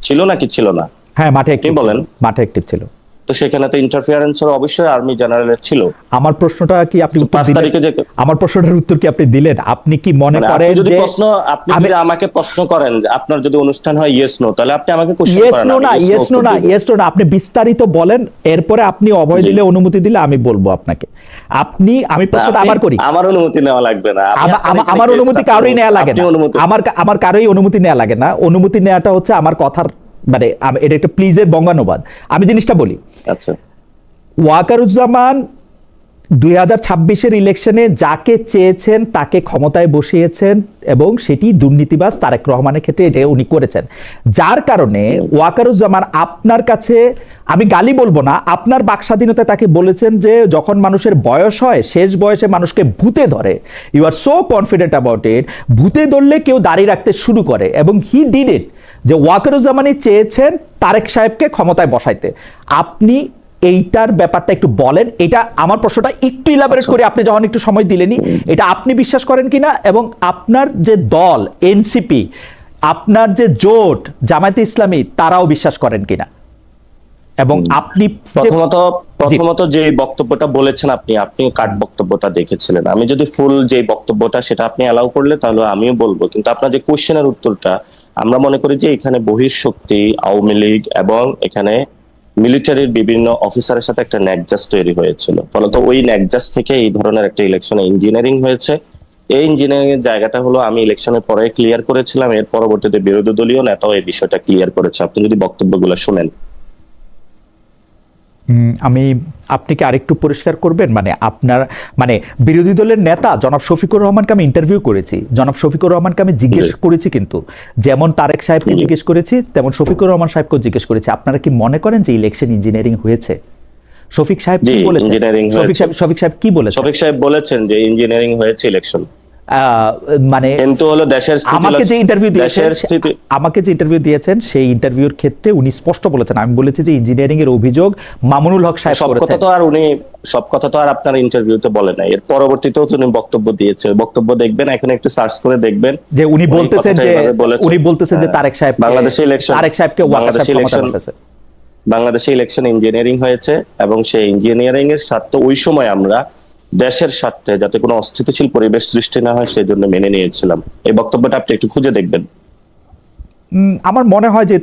ছিল নাকি ছিল না? হ্যাঁ, মাঠে কি বলেন? মাঠে অ্যাক্টিভ ছিল। তো সেখানে তো ইন্টারফিয়ারেন্সের অবশ্যই আর্মি জেনারেলের ছিল। আমার প্রশ্নটা কি আপনি উত্তর 5 দিলেন? তারিখে যে আমার প্রশ্নটার উত্তর কি আপনি দিলেন? আপনি কি মনে মানে করেন আপনি যদি যে আপনি যদি আমাকে প্রশ্ন করেন, আপনার যদি অনুষ্ঠান হয় ইয়েস নো, তাহলে আপনি আমাকে কোশ্চেন ইয়েস করেন। নো না, ইয়েস নো না, ইয়েস নো না, আপনি বিস্তারিত বলেন, এরপরে আপনি অভয় দিলে, অনুমতি দিলে আমি বলবো আপনাকে। আমি প্রশ্নটা আবার করি। আমার অনুমতি নেওয়া লাগবে না, আমার অনুমতি কারোই নেওয়া লাগে না, আমার কারোই অনুমতি নেওয়া লাগে না। অনুমতি নেওয়াটা হচ্ছে আমার কথার, মানে এটা একটা প্লিজের বঙ্গানুবাদ। আমি জিনিসটা বলি। আচ্ছা, ওয়াকারুজ্জামান 2026-এর ইলেকশনে যাকে চেয়েছেন তাকে ক্ষমতায় বসিয়েছেন, এবং সেটি দুর্নীতিবাজ তারেক রহমানের ক্ষেত্রে এটা উনি করেছেন। যার কারণে ওয়াকারুজ্জামান আপনার কাছে, আমি গালি বলবো না, আপনার বাকস্বাধীনতায় তাকে বলেছেন যে যখন মানুষের বয়স হয়, শেষ বয়সে মানুষকে ভূতে ধরে, you are so confident about it, ভূতে ধরলে কেউ দাঁড়িয়ে রাখতে শুরু করে, এবং হি ডিড ইট। যে ওয়াকারুজ্জামানই চেয়েছেন তারেক সাহেবকে ক্ষমতায় বসাইতে। আপনি এইটার ব্যাপারটা একটু বলেন। এটা আমার প্রশ্নটা একটু ইলাবোরেট করে, আপনি যখন একটু সময় দিলেনি, এটা আপনি বিশ্বাস করেন কিনা, এবং আপনার যে দল এনসিপি, আপনার যে জোট জামায়াতে ইসলামী, তারাও বিশ্বাস করেন কিনা, এবং আপনি প্রথমত যে বক্তব্যটা বলেছেন আপনি কাট বক্তব্যটা দেখেছিলেন। আমি যদি ফুল যে বক্তব্যটা সেটা আপনি অ্যালাউ করলে তাহলে আমিও বলবো, কিন্তু আপনার যে কোশ্চেনের উত্তরটা, আমরা মনে করি যে এখানে বহিঃশক্তি, আওয়ামী লীগ এবং এখানে মিলিটারির বিভিন্ন অফিসারের সাথে একটা নেকজাস তৈরি হয়েছিল, ফলত ওই নেকজাস থেকে এই ধরনের একটা ইলেকশনে ইঞ্জিনিয়ারিং হয়েছে। এই ইঞ্জিনিয়ারিং এর জায়গাটা হলো আমি ইলেকশনের পরে ক্লিয়ার করেছিলাম, এর পরবর্তীতে বিরোধী দলীয় নেতাও এই বিষয়টা ক্লিয়ার করেছে। আপনি যদি বক্তব্যগুলো শুনেন, আপনি কি আরেকটু পরিষ্কার করবেন, মানে আপনার, মানে বিরোধী দলের নেতা জনাব শফিকুর রহমানকে আমি ইন্টারভিউ করেছি, জনাব শফিকুর রহমানকে আমি জিজ্ঞেস করেছি, কিন্তু যেমন তারেক সাহেবকে জিজ্ঞেস করেছি তেমন শফিকুর রহমান সাহেবকেও জিজ্ঞেস করেছি, আপনারা কি মনে করেন যে ইলেকশন ইঞ্জিনিয়ারিং হয়েছে? শফিক সাহেব কি বলেছেন? শফিক সাহেব কি বলেছেন? শফিক সাহেব বলেছেন যে ইঞ্জিনিয়ারিং হয়েছে ইলেকশন, মানে কিন্তু হলো দেশের আমাকে যে ইন্টারভিউ দিয়েছেন সেই ইন্টারভিউর ক্ষেত্রে উনি স্পষ্ট বলেছেন, আমি বলেছি যে ইঞ্জিনিয়ারিং এর অভিযোগ মামুনুল হক সাহেব করেছেন। সব কথা তো আর আপনার ইন্টারভিউতে বলে নাই, এর পরবর্তীতেও উনি বক্তব্য দিয়েছে, বক্তব্য দেখবেন, এখন একটু সার্চ করে দেখবেন যে উনি বলতেছেন যে তারেক সাহেব, তারেক সাহেবকে বাংলাদেশে ইলেকশন ইঞ্জিনিয়ারিং হয়েছে, এবং সেই ইঞ্জিনিয়ারিং এর স্বার্থে ওই সময় আমরা দেশের স্বার্থে যাতে কোনো অস্থিতিশীল পরিবেশ সৃষ্টি না হয় সেজন্য মেনে নিয়েছিলাম। এই বক্তব্যটা আপনি একটু খুঁজে দেখবেন। আমার মনে হয় যে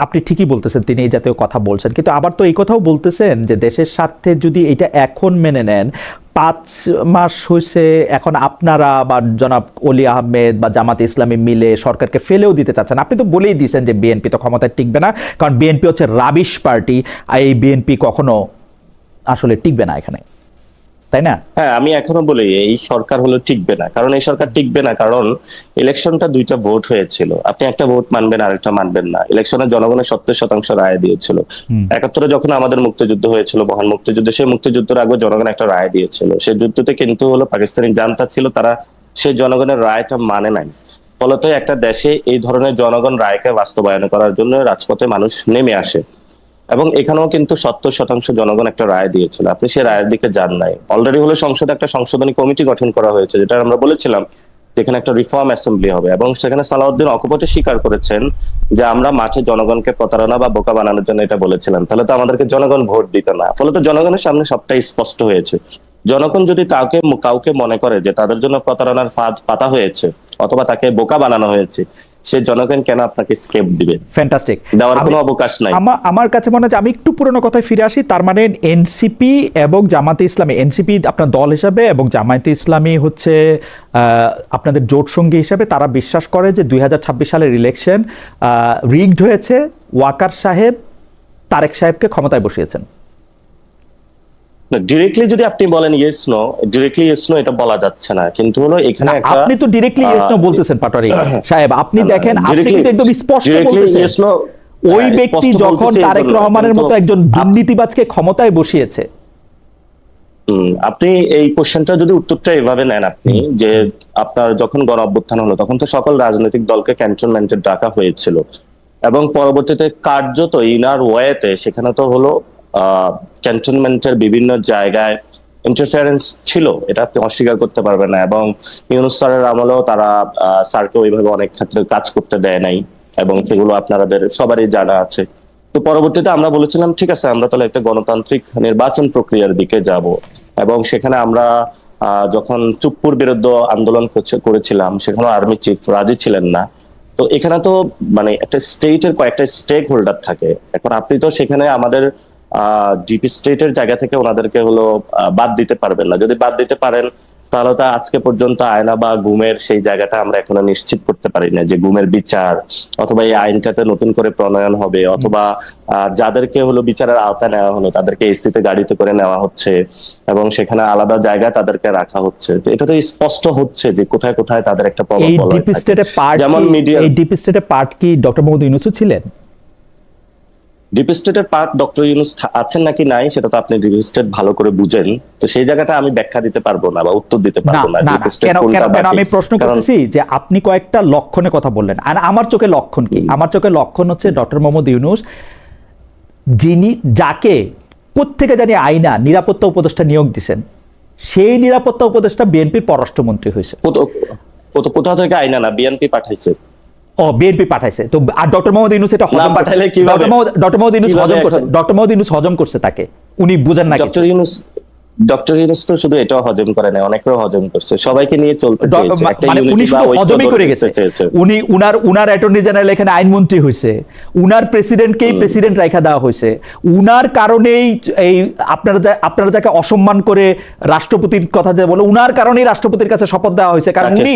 আপনি ঠিকই বলতেছেন, তিনি এই জাতীয় কথা বলছেন, কিন্তু আবার তো এই কথাও বলতেছেন যে দেশের স্বার্থে যদি এটা এখন মেনে নেন, 5 মাস হয়েছে, এখন আপনারা বা জনাব অলি আহমেদ বা জামাত ইসলামী মিলে সরকারকে ফেলেও দিতে চাচ্ছেন। আপনি তো বলেই দিয়েছেন যে বিএনপি তো ক্ষমতায় টিকবে না, কারণ বিএনপি হচ্ছে রাবিশ পার্টি, আর এই বিএনপি কখনো আসলে টিকবে না এখানে, তাই না? হ্যাঁ, আমি এখনো বলি এই সরকার হলো টিকবে না। কারণ এই সরকার টিকবে না কারণ ইলেকশনটা 2টা ভোট হয়েছিল। আপনি একটা ভোট মানবেন, আরেকটা মানবেন না। ইলেকশনে জনগণের 70% রায় দিয়েছিল। 71-এ যখন আমাদের মুক্তিযুদ্ধ হয়েছিল, মহান মুক্তিযুদ্ধ, সেই মুক্তিযুদ্ধের আগে জনগণ একটা রায় দিয়েছিল। সেই যুদ্ধতে কিন্তু হলো পাকিস্তানি জান্তা ছিল, তারা সেই জনগণের রায়টা মানে নাই। ফলত একটা দেশে এই ধরনের জনগণ রায়কে বাস্তবায়ন করার জন্য রাজপথে মানুষ নেমে আসে, এবং এখানেও কিন্তু 70% জনগণ একটা রায় দিয়েছিল। আপনি সেই রায়ের দিকে যান নাই। অলরেডি হলো সংসদে একটা সংশোধনী কমিটি গঠন করা হয়েছে, যেটা আমরা বলেছিলাম যেখানে একটা রিফর্ম অ্যাসেম্বলি হবে, এবং সেখানে সালাউদ্দিন অকপটে স্বীকার করেছেন যে আমরা মাঠে জনগণকে প্রতারণা বা বোকা বানানোর জন্য এটা বলেছিলাম। তাহলে তো আমাদেরকে জনগণ ভোট দিত না। ফলে তো জনগণের সামনে সবটাই স্পষ্ট হয়েছে। জনগণ যদি কাউকে মনে করে যে তাদের জন্য প্রতারণার ফাঁদ পাতা হয়েছে অথবা তাকে বোকা বানানো হয়েছে, সে জনগণ কেন আপনাকে স্কেপ দিবে? ফ্যান্টাস্টিক, দেওয়ার কোনো অবকাশ নাই। আমার কাছে মনে হয় যে আমি একটু পুরনো কথায় ফিরে আসি। তার মানে এনসিপি এবং জামাতে ইসলামী, এনসিপি আপনার দল হিসাবে এবং জামায়াতে ইসলামী হচ্ছে আপনাদের জোট সঙ্গী হিসাবে, তারা বিশ্বাস করে যে 2026 সালের ইলেকশন রিগড হয়েছে, ওয়াকার সাহেব তারেক সাহেবকে ক্ষমতায় বসিয়েছেন। ডিরেক্টলি যদি আপনি বলেন yes no, directly yes no এটা বলা যাচ্ছে না, কিন্তু হলো এখানে একটা আপনি তো ডিরেক্টলি ইয়েস নো বলতেছেন পাটোয়ারি সাহেব, আপনি দেখেন, আপনি কিন্তু একদম স্পষ্ট বলতেছেন ইয়েস নো। ওই ব্যক্তি যখন তারেক রহমানের মতো একজন দুর্নীতিবাজকে ক্ষমতায় বসিয়েছে। আপনি এই কোশ্চেনটা যদি উত্তরটা এভাবে নেন, আপনি যে আপনার যখন গণ অভ্যুত্থান হলো তখন তো সকল রাজনৈতিক দলকে ক্যান্টনমেন্টে ডাকা হয়েছিল, এবং পরবর্তীতে কার্যত ইনার ওয়েতে সেখানে তো হলো ক্যান্টনমেন্টের বিভিন্ন জায়গায় ইন্টারফারেন্স ছিল, এটা আপনি অস্বীকার করতে পারবেন না। এবং ইউনূস স্যারের আমলেও তারা স্যারকে ওইভাবে অনেক ক্ষেত্রে কাজ করতে দেয় নাই, এবং সেগুলো আপনাদের সবারই জানা আছে। তো পরবর্তীতে আমরা বলেছিলাম ঠিক আছে, আমরা তাহলে একটা গণতান্ত্রিক নির্বাচন প্রক্রিয়ার দিকে যাব, এবং সেখানে আমরা যখন চুপ্পুর বিরুদ্ধে আন্দোলন করেছিলাম, সেখানে আর্মি চিফ রাজি ছিলেন না। তো এখানে তো মানে একটা স্টেটের কয়েকটা স্টেক হোল্ডার থাকে। এখন আপনি তো সেখানে আমাদের ডিপি স্টেটের জায়গা থেকে ওনাদেরকে হলো বাদ দিতে পারবেন না। যদি বাদ দিতে পারেন তাহলে তো আজকে পর্যন্ত আয়না বা গুমের সেই জায়গাটা আমরা এখনো নিশ্চিত করতে পারি না, যে গুমের বিচার অথবা এই আইনটাতে নতুন করে প্রণয়ন হবে, অথবা যাদেরকে হলো বিচারের আওতায় নেওয়া হলো তাদেরকে এসিতে গাড়িতে করে নেওয়া হচ্ছে, এবং সেখানে আলাদা জায়গায় তাদেরকে রাখা হচ্ছে। তো এটা তো স্পষ্ট হচ্ছে যে কোথায় কোথায় তাদের একটা প্রভাব এই ডিপ স্টেটের পার্ট, যেমন মিডিয়া, এই ডিপ স্টেটের পার্ট কি ডক্টর মোহাম্মদ ইউনূসও ছিলেন? ডিপ স্টেটের পার্ট ডক্টর ইউনূস আছেন নাকি নাই সেটা তো আপনি ডিপ স্টেট ভালো করে বুঝেন, তো সেই জায়গাটা আমি ব্যাখ্যা দিতে পারবো না বা উত্তর দিতে পারবো না। কেন আমি প্রশ্ন করতেছি যে আপনি কয়েকটা লক্ষণের কথা বললেন, আর আমার চোখে লক্ষণ কি? আমার চোখে লক্ষণ হচ্ছে ডক্টর মোহাম্মদ ইউনূস, যিনি যাকে কোত্থেকে জানি আইনা নিরাপত্তা উপদেষ্টা নিয়োগ দিচ্ছেন, সেই নিরাপত্তা উপদেষ্টা বিএনপির পররাষ্ট্রমন্ত্রী হয়েছে। কোথা থেকে আইনা না, বিএনপি পাঠাইছে। বিএনপি পাঠাইছে তো, আর ডক্টর মোহাম্মদ ইউনূস এটা হজম পাঠাইলে কিভাবে? ডক্টর মোহাম্মদ ইউনূস হজম করছে, ডক্টর মোহাম্মদ ইউনূস হজম করছে তাকে, উনি বুঝেন না। ডক্টর ইউনূস তো শুধু এটাও হজম করে না, অনেকেও হজম করছে, সবাইকে নিয়ে চলতে চেয়েছে। মানে উনি শুধু হজমই করে গেছে। উনি উনার অ্যাটর্নি জেনারেল এখানে আইনমন্ত্রী হয়েছে, উনার প্রেসিডেন্টকেই প্রেসিডেন্ট রাখা দেওয়া হয়েছে, উনার কারণেই এই আপনারা যাকে অসম্মান করে রাষ্ট্রপতির কথা যে বলে, উনার কারণেই রাষ্ট্রপতির কাছে শপথ দেওয়া হয়েছে। কারণ উনি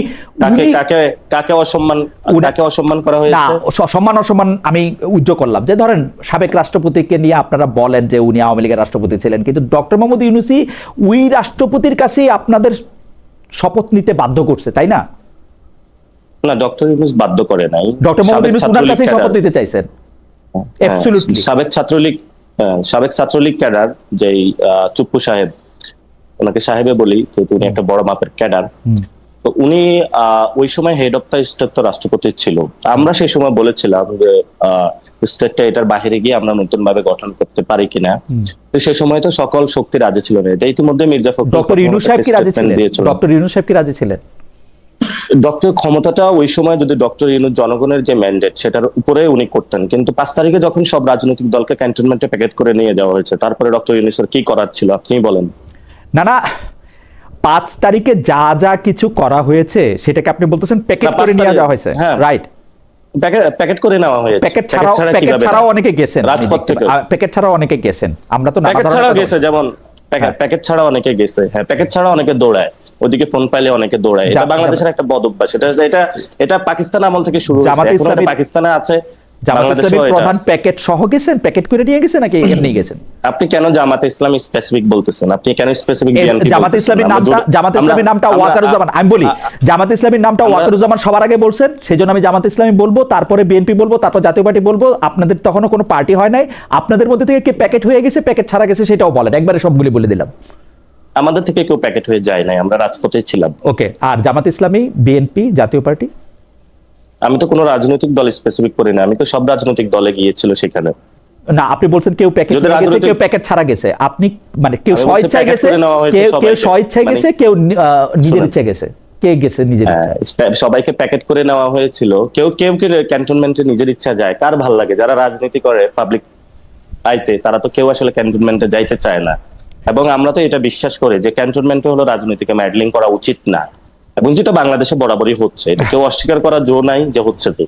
কাকে অসম্মান করা হয়েছে? না, অসম্মান আমি উজ্জ্বল করলাম যে ধরেন সাবেক রাষ্ট্রপতিকে নিয়ে আপনারা বলেন যে উনি আওয়ামী লীগের রাষ্ট্রপতি ছিলেন, কিন্তু ডক্টর মোহাম্মদ ইউনূসই ওই রাষ্ট্রপতির কাছেই আপনাদের শপথ নিতে বাধ্য করছে, তাই না? না, ডক্টর ইউনূস বাধ্য করে নাই। ডক্টর মোহাম্মদ ইউনূস ওনার কাছেই শপথ নিতে চাইছেন। অ্যাবসলিউটলি। সাবেক ছাত্রলীগ ক্যাডার যেই চুপ্পু সাহেব, ওনাকে সাহেবে বলি যেহেতু উনি একটা বড় মাপের ক্যাডার, তো উনি ওই সময় হেড অফ দ্য স্টেট তো রাষ্ট্রপতি ছিল। আমরা সেই সময় বলেছিলাম যে স্টেটটা এটার বাইরে গিয়ে আমরা নতুন ভাবে গঠন করতে পারি কিনা। তো সেই সময় তো সকল শক্তি রাজি ছিল না। এটা ইতিমধ্যে মির্জা ফখরুল ডক্টর ইউনূস সাহেব কি রাজি ছিলেন? ডক্টর ইউনূস সাহেব কি রাজি ছিলেন? ডক্টর ক্ষমতাটা ওই সময় যদি ডক্টর ইউনূস জনগণের যে ম্যান্ডেট সেটার উপরে উনি করতেন, কিন্তু 5 তারিখে যখন সব রাজনৈতিক দলকে ক্যান্টনমেন্টে প্যাকেট করে নিয়ে যাওয়া হয়েছে, তারপরে ডক্টর ইউনূসের কি করার ছিল আপনি বলেন? না, 5 তারিখে যা যা কিছু করা হয়েছে সেটাকে আপনি বলতেছেন প্যাকেট করে নিয়ে যাওয়া হয়েছে, রাইট? প্যাকেট করে নেওয়া হয়েছে। প্যাকেট কিভাবে ছাড়াও অনেকে গেছেন, রাজপথ থেকে প্যাকেট ছাড়াও অনেকে গেছেন, আমরা তো প্যাকেট ছাড়াও গেছে, যেমন হ্যাঁ। প্যাকেট ছাড়া অনেকে গেছে। হ্যাঁ, প্যাকেট ছাড়া অনেকে দৌড়ায়, ওদিকে ফোন পাইলে অনেকে দৌড়ায়। এটা বাংলাদেশের একটা বদ অভ্যাস। এটা পাকিস্তান আমল থেকে শুরু হয়েছে, এখন এটা পাকিস্তানে আছে। জামাত ইসলামীর প্রধান প্যাকেট সহ গেছেন, প্যাকেট করে নিয়ে গেছেন নাকি এমনি গেছেন? আপনি কেন জামাত ইসলামী স্পেসিফিক বলতেছেন? আপনি কেন স্পেসিফিক জামাত ইসলামীর নামটা ওয়াকারুজ্জামান, আমি বলি জামাত ইসলামীর নামটা ওয়াকারুজ্জামান সবার আগে বলছেন, সেই জন্য আমি জামাত ইসলামী বলবো, তারপরে বিএনপি বলবো, তারপর জাতীয় পার্টি বলবো। আপনাদের তখনও কোনো পার্টি হয় নাই, আপনাদের মধ্যে থেকে কে প্যাকেট হয়ে গেছে, প্যাকেট ছাড়া গেছে সেটাও বলেন, একবারে সবগুলি বলে দিলাম। আমাদের থেকে কেউ প্যাকেট হয়ে যায় নাই, আমরা রাজপথে ছিলাম। ওকে, আর জামাত ইসলামী, বিএনপি, জাতীয় পার্টি? আমি তো কোনো রাজনৈতিক দল স্পেসিফিক করি না, আমি তো সব রাজনৈতিক দলে গিয়েছিল সেখানে। না, আপনি বলছেন কেউ প্যাকেট হয়ে গেছে, কেউ প্যাকেট ছাড়া গেছে। আপনি মানে কেউ স্বেচ্ছায় গেছে, কেউ স্বেচ্ছায় গেছে, কেউ নিজের ইচ্ছায় গেছে। কে গেছে নিজের ইচ্ছায়? সবাইকে প্যাকেট করে নেওয়া হয়েছিল। কেউ কেউ ক্যান্টনমেন্টে নিজের ইচ্ছা যায়, কার ভাল লাগে। যারা রাজনীতি করে পাবলিক আইতে, তারা তো কেউ আসলে ক্যান্টনমেন্টে যাইতে চায় না। এবং আমরা তো এটা বিশ্বাস করি যে ক্যান্টনমেন্টে হলো রাজনীতিকে ম্যাডলিং করা উচিত না, এবং যেটা বাংলাদেশে বরাবরই হচ্ছে। এটা কেউ অস্বীকার করার জো নাই যে হচ্ছে, যে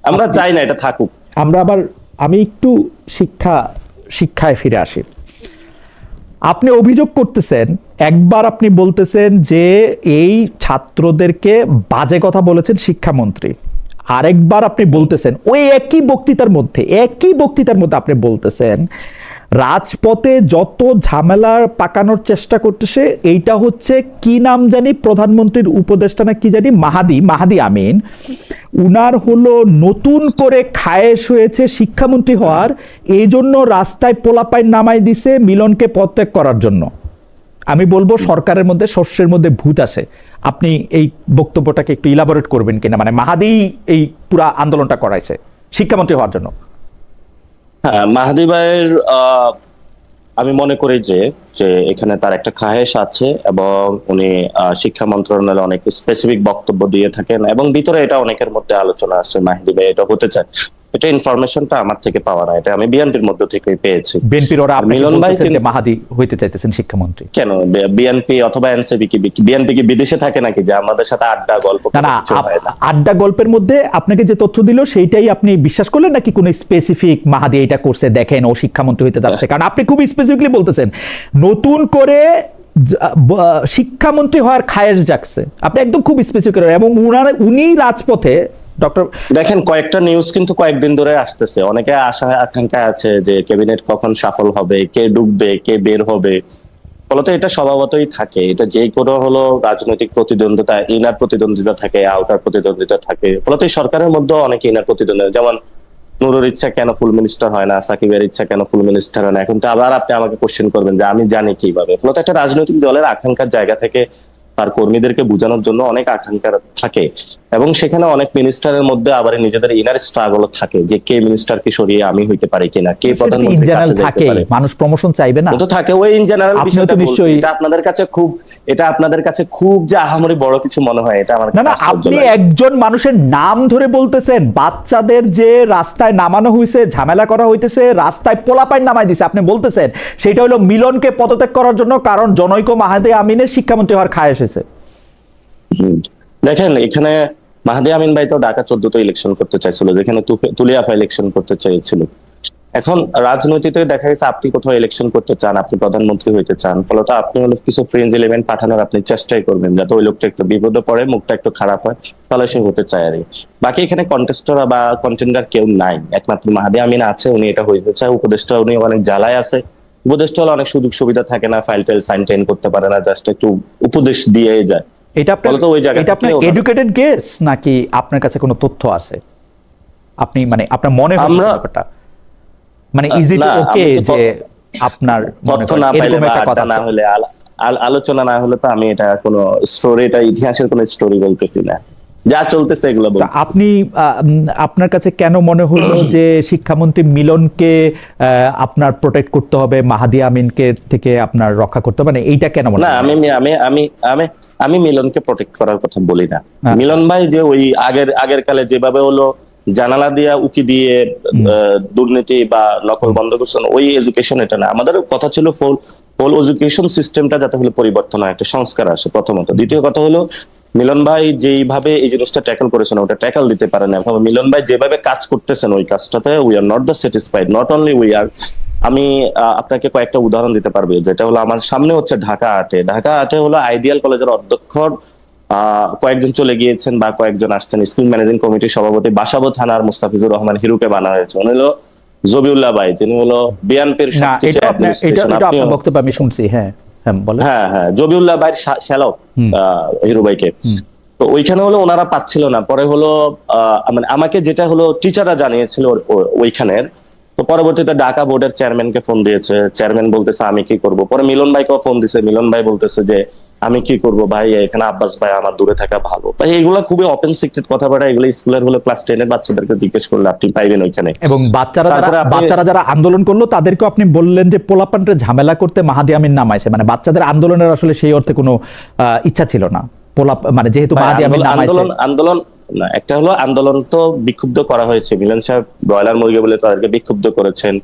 আমরা চাই না এটা থাকুক। আমি একটু শিক্ষায় ফিরে আসি। আপনি অভিযোগ করতেছেন, একবার আপনি বলতেছেন যে এই ছাত্রদেরকে বাজে কথা বলেছেন শিক্ষামন্ত্রী, আরেকবার আপনি বলতেছেন ওই একই বক্তৃতার মধ্যে আপনি বলতেছেন রাজপথে যত ঝামেলা পাকানোর চেষ্টা করতেছে এইটা হচ্ছে কি নাম জানি, প্রধানমন্ত্রীর উপদেষ্টা না কি জানি, মাহাদি আমিন, উনার হলো নতুন করে খায়েশ হয়েছে শিক্ষামন্ত্রী হওয়ার, এই জন্য রাস্তায় পোলাপাইন নামাই দিছে মিলনকে পদত্যাগ করার জন্য। আমি বলবো সরকারের মধ্যে শস্যের মধ্যে ভূত আছে। আপনি এই বক্তব্যটাকে একটু ইলাবোরেট করবেন কিনা, মানে মাহাদি এই পুরা আন্দোলনটা করাইছে শিক্ষামন্ত্রী হওয়ার জন্য? হ্যাঁ, মাহাদি ভাইয়ের আমি মনে করি যে এখানে তার একটা খাহেশ আছে, এবং উনি শিক্ষা মন্ত্রণালয়ে অনেক স্পেসিফিক বক্তব্য দিয়ে থাকেন, এবং ভিতরে এটা অনেকের মধ্যে আলোচনা আছে মাহাদি ভাই এটা হতে চায়। এটা ইনফরমেশনটা আমার থেকে পাওয়া না, এটা আমি বিএনপির মধ্যে থেকে পেয়েছি। বিএনপির ওরা মিলন ভাই যে মাহাদি হইতে চাইতেছেন শিক্ষামন্ত্রী, কেন বিএনপি অথবা এনসিপি বিএনপি কি বিদেশে থাকে নাকি যে আমাদের সাথে আড্ডা গল্প? না, আড্ডা গল্পের মধ্যে আপনাকে যে তথ্য দিল সেইটাই আপনি বিশ্বাস করলেন নাকি কোন স্পেসিফিক মাহাদি এটা করছে দেখেন ও শিক্ষামন্ত্রী হইতে যাচ্ছে? কারণ আপনি খুব স্পেসিফিকলি বলতেছেন নতুন করে শিক্ষামন্ত্রী হওয়ার খায়েশ জাগছে, আপনি একদম খুব স্পেসিফিক, এবং উনি রাজপথে দেখেন কয়েকটা নিউজ কিন্তু কয়েকদিন ধরে আসতেছে, অনেকে আশা আকাঙ্ক্ষা আছে যে ক্যাবিনেট কখন সফল হবে, কে ঢুকবে, কে বের হবে। ফলত এটা স্বভাবতই থাকে, এটা যে কোনো হলো রাজনৈতিক প্রতিদ্বন্দ্বিতা, ইনার প্রতিদ্বন্দ্বিতা থাকে, আউটার প্রতিদ্বন্দ্বিতা থাকে। ফলত এই সরকারের মধ্যে অনেক ইনার প্রতিদ্বন্দ্বিতা, যেমন নুরুর ইচ্ছা কেন ফুল মিনিস্টার হয় না, সাকিবের ইচ্ছা কেন ফুল মিনিস্টার হয় না। এখন তো আবার আপনি আমাকে কোশ্চেন করবেন যে আমি জানি কিভাবে। ফলত একটা রাজনৈতিক দলের আকাঙ্ক্ষার জায়গা থেকে তার কর্মীদেরকে বোঝানোর জন্য অনেক আকাঙ্ক্ষা থাকে, এবং সেখানে অনেক মিনিস্টারের মধ্যে আবার নিজেদের ইনার স্ট্রাগল থাকে যে কে মিনিস্টারকে সরিয়ে আমি হইতে পারি কিনা, কে প্রধানমন্ত্রীর কাছে যেতে পারে। মানুষ প্রমোশন চাইবে না, তো থাকে ওই ইন জেনারেল বিষয়টা বলছি। এটা আপনাদের কাছে খুব যে আহামরি বড় কিছু মনে হয়, এটা আমার কাছে না। আপনি একজন মানুষের নাম ধরে বলতেছেন, বাচ্চাদের যে রাস্তায় নামানো হয়েছে, ঝামেলা করা হইতেছে, রাস্তায় পোলাপাইন নামাই দিছে, আপনি বলতেছেন সেটা হলো মিলনকে পদত্যাগ করার জন্য, কারণ জনৈক মাহাদি আমিনের শিক্ষামন্ত্রী হওয়ার খায়েশ হয়েছে। দেখেন এখানে মাহাদি আমিন ভাই তো ঢাকা 14তে ইলেকশন করতে চাইছিল, যেখানে তুলিয়াফা ইলেকশন করতে চাইছিল। এখন রাজনীতিতে দেখা গেছে আপনি কোথাও ইলেকশন করতে চান, আপনি প্রধানমন্ত্রী হইতে চান, ফলত আপনি হলো কিছু ফ্রেঞ্জ এলিমেন্ট পাঠানোর আপনি চেষ্টাই করবেন যাতে ওই লোকটা একটু বিপদে পড়ে, মুখটা একটু খারাপ হয়, তাহলে সে হতে চায়। আর বাকি এখানে কন্টেস্টর বা কন্টেন্ডার কেউ নাই, একমাত্র মাহাদি আমিন আছে, উনি এটা হইতে চায়। উপদেষ্টা উনি অনেক জ্বালায় আছে, উপদেষ্টা হলে অনেক সুযোগ সুবিধা থাকে না, ফাইল টাইল সাইন করতে পারে না, জাস্ট একটু উপদেশ দিয়ে যায়। এটা আপনার এডুকেটেড গেস নাকি আপনার কাছে কোনো তথ্য আছে? আপনি মানে আপনার মনে হয় ব্যাপারটা, মানে ইজ ইট ওকে যে আপনার তথ্য না পাইলে বা আড্ডা না হলে, আলোচনা না হলে তো আমি এটা কোনো স্টোরি, এটা ইতিহাসের কোনো স্টোরি বলতেছি না, যা চলতেছে এগুলো বলতেছি। আপনি আপনার কাছে কেন মনে হলো যে শিক্ষামন্ত্রী মিলনকে আপনার প্রোটেক্ট করতে হবে, মাহাদি আমিনকে থেকে আপনার রক্ষা করতে হবে, মানে এইটা কেন মনে? না, আমি মিলনকে প্রোটেক্ট করার কথা বলি না। মিলন ভাই যে ওই আগের কালে যেভাবে হলো জানালা দিয়া উকি দিয়ে দুর্নীতি বা নকল বন্ধ করছেন, ওই এডুকেশন এটা না। আমাদের কথা ছিল হোল এডুকেশন সিস্টেমটা যাতে হলো পরিবর্তন হয়, একটা সংস্কার আসে প্রথমত। দ্বিতীয় কথা হলো মিলন ভাই যেইভাবে এই জিনিসটা ট্যাকল করেছেন ওটা ট্যাকল দিতে পারেন। এখন মিলন ভাই যেভাবে কাজ করতেছেন ওই কাজটাতে we are not the satisfied, not only we are. আমি আপনাকে কয়েকটা উদাহরণ দিতে পারবো, যেটা হলো আমার সামনে হচ্ছে ঢাকা আটে হলো আইডিয়াল কলেজের অধ্যক্ষ কয়েকজন চলে গিয়েছেন বা কয়েকজন আসছেন। স্কুল ম্যানেজিং কমিটির সভাপতি বাসাবো থানার মুস্তাফিজুর রহমান হিরুকে বানা হয়েছে, উনি হলো জবিউল্লাহ ভাই, যিনি হলো বিএনপির না, সবকিছু এটা অ্যাডমিনিস্ট্রেশন। আপনার বক্তব্য আমি শুনছি। হ্যাঁ হ্যাঁ বলেন। হ্যাঁ, জবিউল্লাহ ভাই শ্যালক হিরু ভাইকে। তো ওইখানে হলো ওনারা পাচ্ছিল না, পরে হলো মানে আমাকে যেটা হলো টিচাররা জানিয়েছিল ওইখানের। তো পরবর্তীতে ঢাকা বোর্ডের চেয়ারম্যানকে ফোন দিয়েছে, চেয়ারম্যান বলতেছে আমি কি করব। পরে মিলন ভাইকেও ফোন দিছে, মিলন ভাই বলতেছে যে আমি কি করব ভাই, এখানে আব্বাস ভাই আমার দূরে থাকা ভালো। ভাই এগুলো খুবই ওপেন সিক্রেট কথাবার্তা, এগুলো স্কুলের হলো ক্লাস 10 এর বাচ্চাদেরকে জিজ্ঞেস করলে আপনি পাইবেন ওইখানে। এবং বাচ্চারা যারা আন্দোলন করলো তাদেরকে আপনি বললেন যে পোলাপানরে ঝামেলা করতে মাহাদি আমিন নামাইছে, মানে বাচ্চাদের আন্দোলনের আসলে সেই অর্থে কোনো ইচ্ছা ছিল না। মানে যেহেতু মাহাদি আমিন নামাইছে। আন্দোলন না, একটা হলো আন্দোলন তো বিক্ষুব্ধ করা হয়েছে, মিলন সাহেব ব্রয়লার মুরগি বলে তাদেরকে বিক্ষুব্ধ করেছেন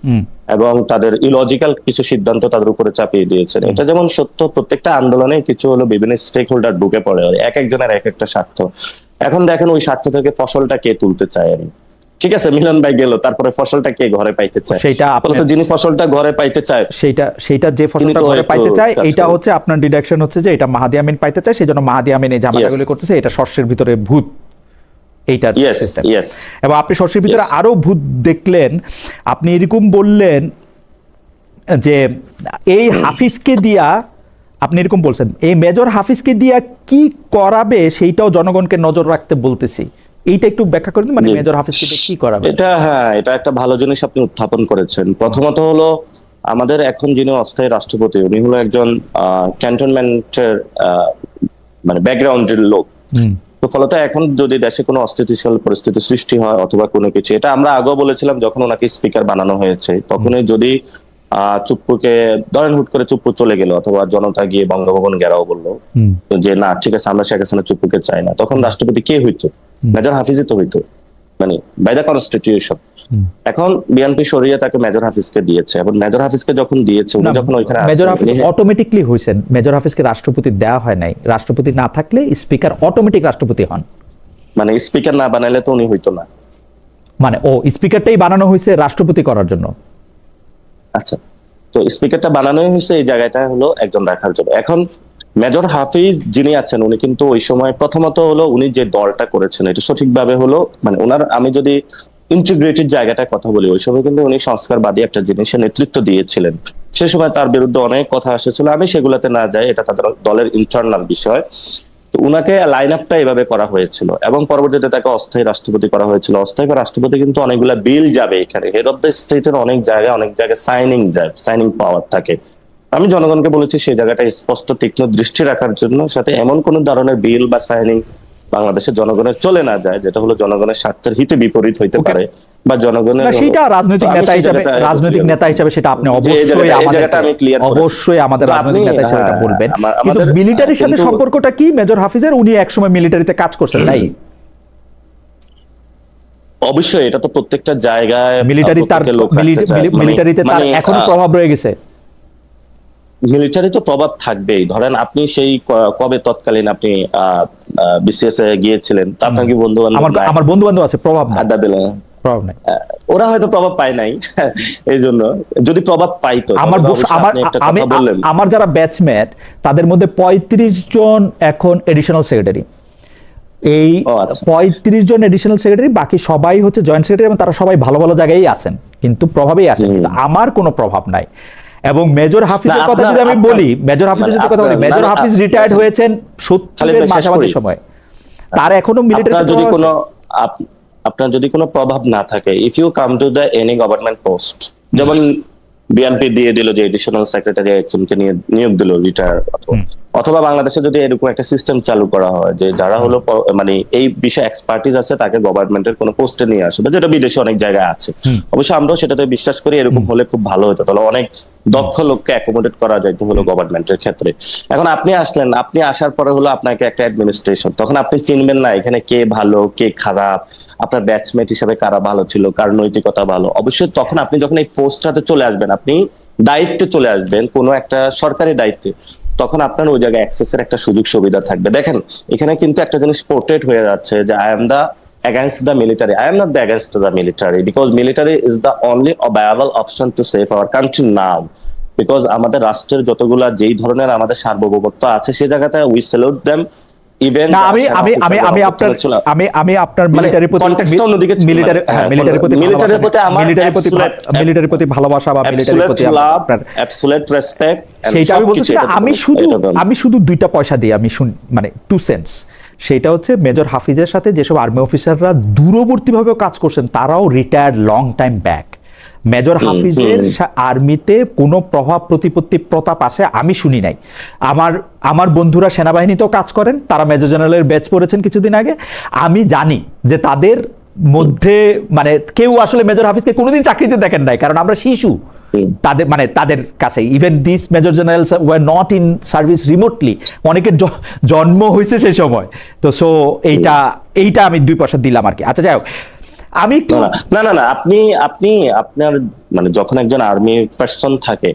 এবং তাদের ইলজিক্যাল কিছু সিদ্ধান্ত তাদের উপরে চাপিয়ে দিয়েছেন। এটা যেমন সত্য, প্রত্যেকটা আন্দোলনে কিছু হলো বিভিন্ন স্টেক হোল্ডার ঢুকে পড়ে, এক একজনের এক একটা স্বার্থ। এখন দেখেন ওই স্বার্থ থেকে ফসলটা কে তুলতে চায়। ঠিক আছে, মিলন ভাই গেল, তারপরে ফসলটা কে ঘরে পাইতে চায়? সেটা তো যিনি ফসলটা ঘরে পাইতে চায়, সেইটা যে ফসলটা ঘরে পাইতে চায়, এটা হচ্ছে আপনার ডিডাকশন হচ্ছে যে এটা মাহাদি আমিন পাইতে চায়, সেজন্য মাহাদি আমিন এই ঝামেলাগুলো করতেছে, এটা শস্যের ভিতরে ভূত। এইটার এবং আপনি শস্যের ভিতরে আরো ভূত দেখলেন। আপনি এরকম বললেন যে এই হাফিজকে দিয়া, আপনি এরকম বলছেন এই মেজর হাফিজকে দিয়া কি করাবে সেইটাও জনগণকে নজর রাখতে বলতেছি। এইটা একটু ব্যাখ্যা করে দিন, মানে মেজর হাফিজকে দিয়ে কি করাবে? এটা একটা ভালো জিনিস আপনি উত্থাপন করেছেন। প্রথমত হলো আমাদের এখন যিনি অস্থায়ী রাষ্ট্রপতি, উনি হলো একজন ক্যান্টনমেন্টের মানে ব্যাকগ্রাউন্ডের লোক। তো ফলত এখন যদি দেশে কোনো অস্থিতিশীল পরিস্থিতি সৃষ্টি হয় অথবা কোনো কিছু, এটা আমরা আগেও বলেছিলাম যখন ওনাকে স্পিকার বানানো হয়েছে, তখনই যদি চুপ্পুকে ধরেন হুট করে চুপ্পু চলে গেল অথবা জনতা গিয়ে বঙ্গভবন ঘেরাও বললো যে না ঠিক আছে আমরা শেখ হাসিনা চুপ্পুকে চাই না, তখন রাষ্ট্রপতি কে হইতো? মেজর হাফিজই তো হইতো, মানে বাই দ্য কনস্টিটিউশন। এখন বিএনপি সরিয়ে তাকে মেজর হাফিজকে দিয়েছে, এবং মেজর হাফিজকে যখন দিয়েছে উনি যখন ওইখানে মেজর হাফিজ অটোমেটিকলি হইছেন, মেজর হাফিজকে রাষ্ট্রপতি দেওয়া হয় নাই। রাষ্ট্রপতি না থাকলে স্পিকার অটোমেটিক রাষ্ট্রপতি হন, মানে স্পিকার না বানাইলে তো উনি হইতো না, মানে স্পিকারটাই বানানো হয়েছে রাষ্ট্রপতি করার জন্য। আচ্ছা, তো স্পিকারটা বানানোই হয়েছে এই জায়গাটা হলো একজন রাখার জন্য। এখন মেজর হাফিজ যিনি আছেন উনি কিন্তু ওই সময় প্রথমত হলো উনি যে দলটা করেছেন এটা সঠিকভাবে হলো, মানে ওনার আমি যদি ইন্টিগ্রেটেড জায়গাটা কথা বলি, ওই সময় কিন্তু উনি সংস্কারবাদী একটা জিনিসের নেতৃত্ব দিয়েছিলেন। সে সময় তার বিরুদ্ধে অনেক কথা এসেছিল, আমি সেগুলোতে না যাই, এটা তাদের দলের ইন্টারনাল বিষয়। তো উনাকে লাইন আপটা এভাবে করা হয়েছিল এবং পরবর্তীতে তাকে অস্থায়ী রাষ্ট্রপতি করা হয়েছিল। অস্থায়ী রাষ্ট্রপতি কিন্তু অনেকগুলা বিল যাবে এখানে, হেড অফ দ্য স্টেটের অনেক জায়গায় সাইনিং পাওয়ার থাকে। আমি জনগণকে বলেছি সেই জায়গাটা স্পষ্ট তীক্ষ্ণ দৃষ্টি রাখার জন্য, সাথে এমন কোন ধরনের বিল বা সাইনিং বাংলাদেশের জনগণের চলে না যায় যেটা হলো জনগণের স্বার্থের হিতে বিপরীত হইতে পারে বা জনগণের সেটা রাজনৈতিক নেতা হিসেবে সেটা আপনি অবশ্যই আমাদের রাজনৈতিক নেতা হিসেবে এটা বলবেন। কিন্তু মিলিটারির সাথে সম্পর্কটা কি মেজর হাফিজের? উনি একসময় মিলিটারিতে কাজ করছেন, তাই? অবশ্যই এটা তো প্রত্যেকটা জায়গায় মিলিটারিতে তার এখনো প্রভাব রয়ে গেছে। মিলিটারি তো প্রভাব থাকবেই। ধরেন আপনি সেই কবে তৎকালীন আপনি বিসিএস এ গিয়েছিলেন, তা আপনার কি বন্ধু বান্ধব? আমার বন্ধু বান্ধব আছে, প্রভাব না, আড্ডা দিলেন, প্রভাব নাই। ওরা হয়তো প্রভাব পায় নাই, এই জন্য যদি প্রভাব পাইতো। আমার যারা ব্যাচমেট তাদের মধ্যে 35 জন এখন এডিশনাল সেক্রেটারি। এই 35 জন এডিশনাল সেক্রেটারি, বাকি সবাই হচ্ছে জয়েন্ট সেক্রেটারি এবং তারা সবাই ভালো ভালো জায়গায় আছেন, কিন্তু প্রভাবেই আসেন। আমার কোনো প্রভাব নাই। এবং মেজর হাফিজের কথা যদি আমি বলি, মেজর হাফিজ রিটায়ার্ড হয়েছেন 70-এর মাঝামাঝি সময়, তার এখনো মিলিটারি। আপনার যদি কোনো প্রভাব না থাকে, if you come to the any government post, যেমন বিএনপি দিয়ে দিল যে এডিশনাল সেক্রেটারি একজনকে নিয়োগ দিল রিটায়ার, অথবা বাংলাদেশে যদি এরকম একটা সিস্টেম চালু করা হয় যে যারা হলো মানে এই বিষয়ে এক্সপার্টিজ আছে তাকে গভর্নমেন্টের কোনো পোস্টে নিয়ে আসবে, যেটা বিদেশে অনেক জায়গায় আছে। অবশ্য আমরাও সেটাতে বিশ্বাস করি, এরকম হলে খুব ভালো হতো, তাহলে অনেক দক্ষ লোককে অ্যাকোমোডেট করা যাইতো হলো গভর্নমেন্টের ক্ষেত্রে। এখন আপনি আসলেন, আপনি আসার পরে হলো আপনাকে একটা অ্যাডমিনিস্ট্রেশন, তখন আপনি চিনবেন না এখানে কে ভালো কে খারাপ, আপনার ব্যাচমেট হিসেবে কারা ভালো ছিল, কার নৈতিকতা ভালো। অবশ্যই তখন আপনি যখন এই পোস্টটাতে চলে আসবেন, আপনি দায়িত্বে চলে আসবেন, কোনো একটা সরকারি দায়িত্বে, তখন আপনার ওই জায়গায় অ্যাক্সেসের একটা সুযোগ সুবিধা থাকবে। দেখেন এখানে কিন্তু একটা জিনিস পোর্ট্রেট হয়ে যাচ্ছে যে I am the against the military. I am not the against the military because military is the only viable option to save our country now. Because আমাদের রাষ্ট্রের যতগুলা যেই ধরনের আমাদের সার্বভৌমত্ব আছে সেই জায়গাতে we salute them. Even না আমি আপনার মিলিটারির প্রতি মিলিটারির প্রতি ভালোবাসা বা মিলিটারির প্রতি আপনার absolute respect, সেইটা আমি বলতেছি না, আমি শুধু 2টা পয়সা দিই, আমি মানে 2 সেন্টস। সেটা হচ্ছে মেজর হাফিজের সাথে যেসব আর্মি অফিসাররা দূরবর্তীভাবে কাজ করছেন তারাও retired long time back. Major হাফিজের আর্মিতে কোনো প্রভাব প্রতিপত্তি প্রতাপ আসে আমি শুনি নাই। আমার বন্ধুরা সেনাবাহিনীতেও কাজ করেন, তারা মেজর জেনারেলের ব্যাচ পড়েছেন কিছুদিন আগে। আমি জানি যে তাদের মধ্যে মানে কেউ আসলে মেজর হাফিজকে কোনোদিন চাকরিতে দেখেন নাই, কারণ আমরা শিশু তাদের কাছে। Even this major generals were not in service remotely, অনেকের জন্ম হয়েছে সেই সময়। তো সো এইটা আমি 2 পয়সা দিলাম আর কি। আচ্ছা যাই হোক, আমি না আপনি আপনার মানে যখন একজন আর্মি পার্সন থাকে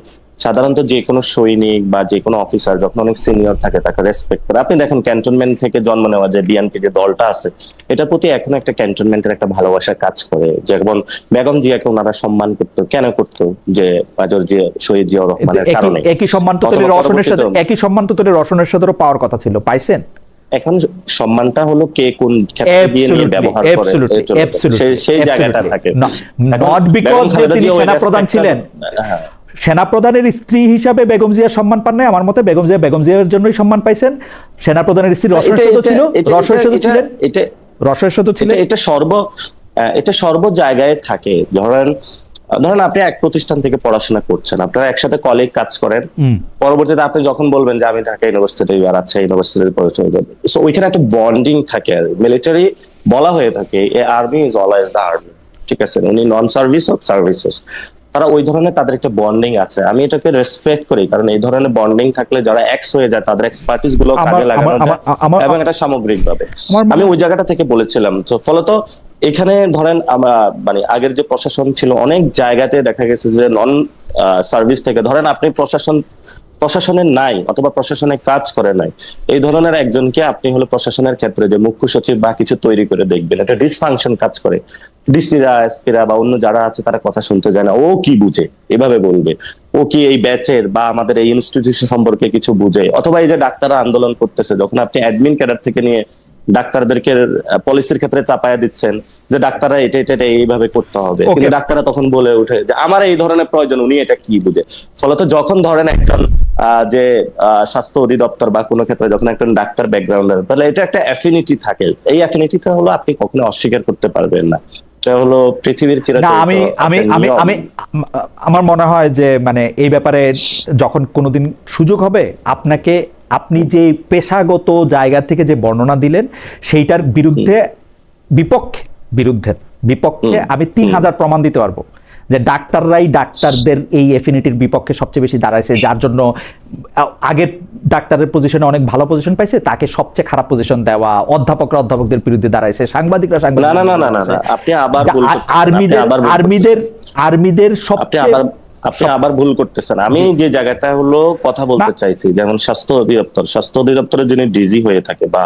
সাধারণত যে কোনো সৈনিক বা যে কোনো অফিসার যখন অনেক সিনিয়র থাকে তাকে রেসপেক্ট করে। আপনি দেখেন ক্যান্টনমেন্ট থেকে জন্ম নেওয়া যে বিএনপি যে দলটা আছে এটার প্রতি এখন একটা ক্যান্টনমেন্টের একটা ভালোবাসা কাজ করে। যেমন বেগম জিয়াকে ওনারা সম্মান করতো, কেন করতো? যে মেজর জিয়া, শহীদ জিয়াউর রহমানের কারণে। একই সম্মান তো রসনের সাথে পাওয়ার কথা ছিল, পাইছেন? এখন সম্মানটা হলো কে কোন ক্ষেত্রে দিয়ে নিয়ে ব্যবহার করে সেই জায়গাটা থাকে। নট বিকজ তিনি সেনাপ্রধান ছিলেন, সেনাপ্রধানের স্ত্রী হিসাবে বেগম জিয়া সম্মান পান নাই। আমার মতে বেগম জিয়ার জন্যই সম্মান পাইছেন। সেনাপ্রধানের স্ত্রী রসের সাথে ছিলেন। এটা সর্ব জায়গায় থাকে। ধরেন আপনি এক প্রতিষ্ঠান থেকে পড়াশোনা করছেন, আপনারা একসাথে কলিগ কাজ করেন, পরবর্তীতে আপনি যখন বলবেন যে আমি ঢাকা ইউনিভার্সিটি আর আচ্ছা ইউনিভার্সিটির পরিচয় দেবেন, সো ওইখানে একটা বন্ডিং থাকে। মিলিটারি বলা হয়ে থাকে army is always the army, ঠিক আছে? উনি নন সার্ভিস হোক সার্ভিস হোক, তারা ওই ধরনের তাদের একটা বন্ডিং আছে। আমি এটাকে রেসপেক্ট করি, কারণ এই ধরনের বন্ডিং থাকলে যারা এক্স হয়ে যায় তাদের এক্সপার্টিস গুলো কাজে লাগানো যায় এবং এটা সামগ্রিক ভাবে। আমি ওই জায়গাটা থেকে বলেছিলাম। তো ফলত এখানে ধরেন আমরা মানে আগের যে প্রশাসন ছিল অনেক জায়গাতে দেখা গেছে যে নন সার্ভিস থেকে ধরেন আপনি প্রশাসনের নাই অথবা প্রশাসনে কাজ করে নাই, এই ধরনের একজনকে আপনি হলো প্রশাসনের ক্ষেত্রে যে মুখ্য সচিব বা কিছু তৈরি করে দেখবেন, এটা ডিসফাংশন কাজ করে। ডিসিরা, এসপিরা বা অন্য যারা আছে তারা কথা শুনতে যায় না। ও কি বুঝে এভাবে বলবে? ও কি এই ব্যাচের বা আমাদের এই ইনস্টিটিউশন সম্পর্কে কিছু বুঝে? অথবা এই যে ডাক্তাররা আন্দোলন করতেছে, যখন আপনি অ্যাডমিন ক্যাডার থেকে নিয়ে ডাক্তারদেরকে পলিসির ক্ষেত্রে চাপায়া দিচ্ছেন যে ডাক্তাররা এটা এইভাবে করতে হবে, কিন্তু ডাক্তাররা তখন বলে উঠে যে আমার এই ধরনের প্রয়োজন, উনি এটা কি বুঝে? ফলত যখন ধরেন একজন যে স্বাস্থ্য অধিদপ্তর বা কোনো ক্ষেত্রে যখন একজন ডাক্তার ব্যাকগ্রাউন্ডের, তাহলে এটা একটা অ্যাফিনিটি থাকে। এই অ্যাফিনিটিটা হলো আপনি কখনো অস্বীকার করতে পারবেন না। এটা হলো পৃথিবীর আমার মনে হয় যে মানে এই ব্যাপারে যখন কোনোদিন সুযোগ হবে আপনি যে পেশাগত জায়গা থেকে যে বর্ণনা দিলেন সেইটার বিপক্ষে আমি 3000 প্রমাণ দিতে পারবো যে ডাক্তারদের এই এফিনিটির বিপক্ষে সবচেয়ে বেশি দাঁড়াইছে, যার জন্য আগের ডাক্তারের পজিশনে অনেক ভালো পজিশন পাইছে তাকে সবচেয়ে খারাপ পজিশন দেওয়া, অধ্যাপকদের বিরুদ্ধে দাঁড়াইছে, সাংবাদিকরা আপনি আবার আর্মিদের আপনি আবার ভুল করতেছেন। আমি যে জায়গাটা হলো কথা বলতে চাইছি, যেমন স্বাস্থ্য অধিদপ্তরের যিনি ডিজি হয়ে থাকে বা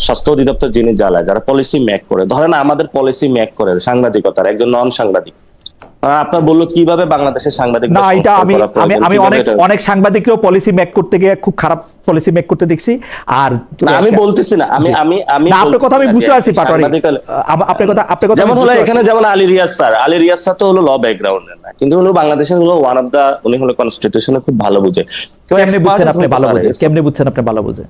স্বাস্থ্য অধিদপ্তর যিনি যারা পলিসি মেক করে, ধরেন আমাদের পলিসি মেক করে সাংবাদিকতার একজন নন সাংবাদিক, আপনার বললো কিভাবে বাংলাদেশের সাংবাদিক না, এটা আমি অনেক সাংবাদিকরাও পলিসি মেক করতে গিয়ে খুব খারাপ পলিসি মেক করতে দেখছি। আর আমি বলতেছি না, আমি আপনার কথা আমি বুঝতে পারছি পাটোয়ারি, আপনার কথা যেমন হলো এখানে যেমন আলী রিয়াজ স্যার তো হলো ল ব্যাকগ্রাউন্ডের না, কিন্তু হলো বাংলাদেশের হলো ওয়ান অফ দা, উনি হলো কনস্টিটিউশনে খুব ভালো বুঝে। কেমনে বুঝছেন আপনি ভালো বুঝে?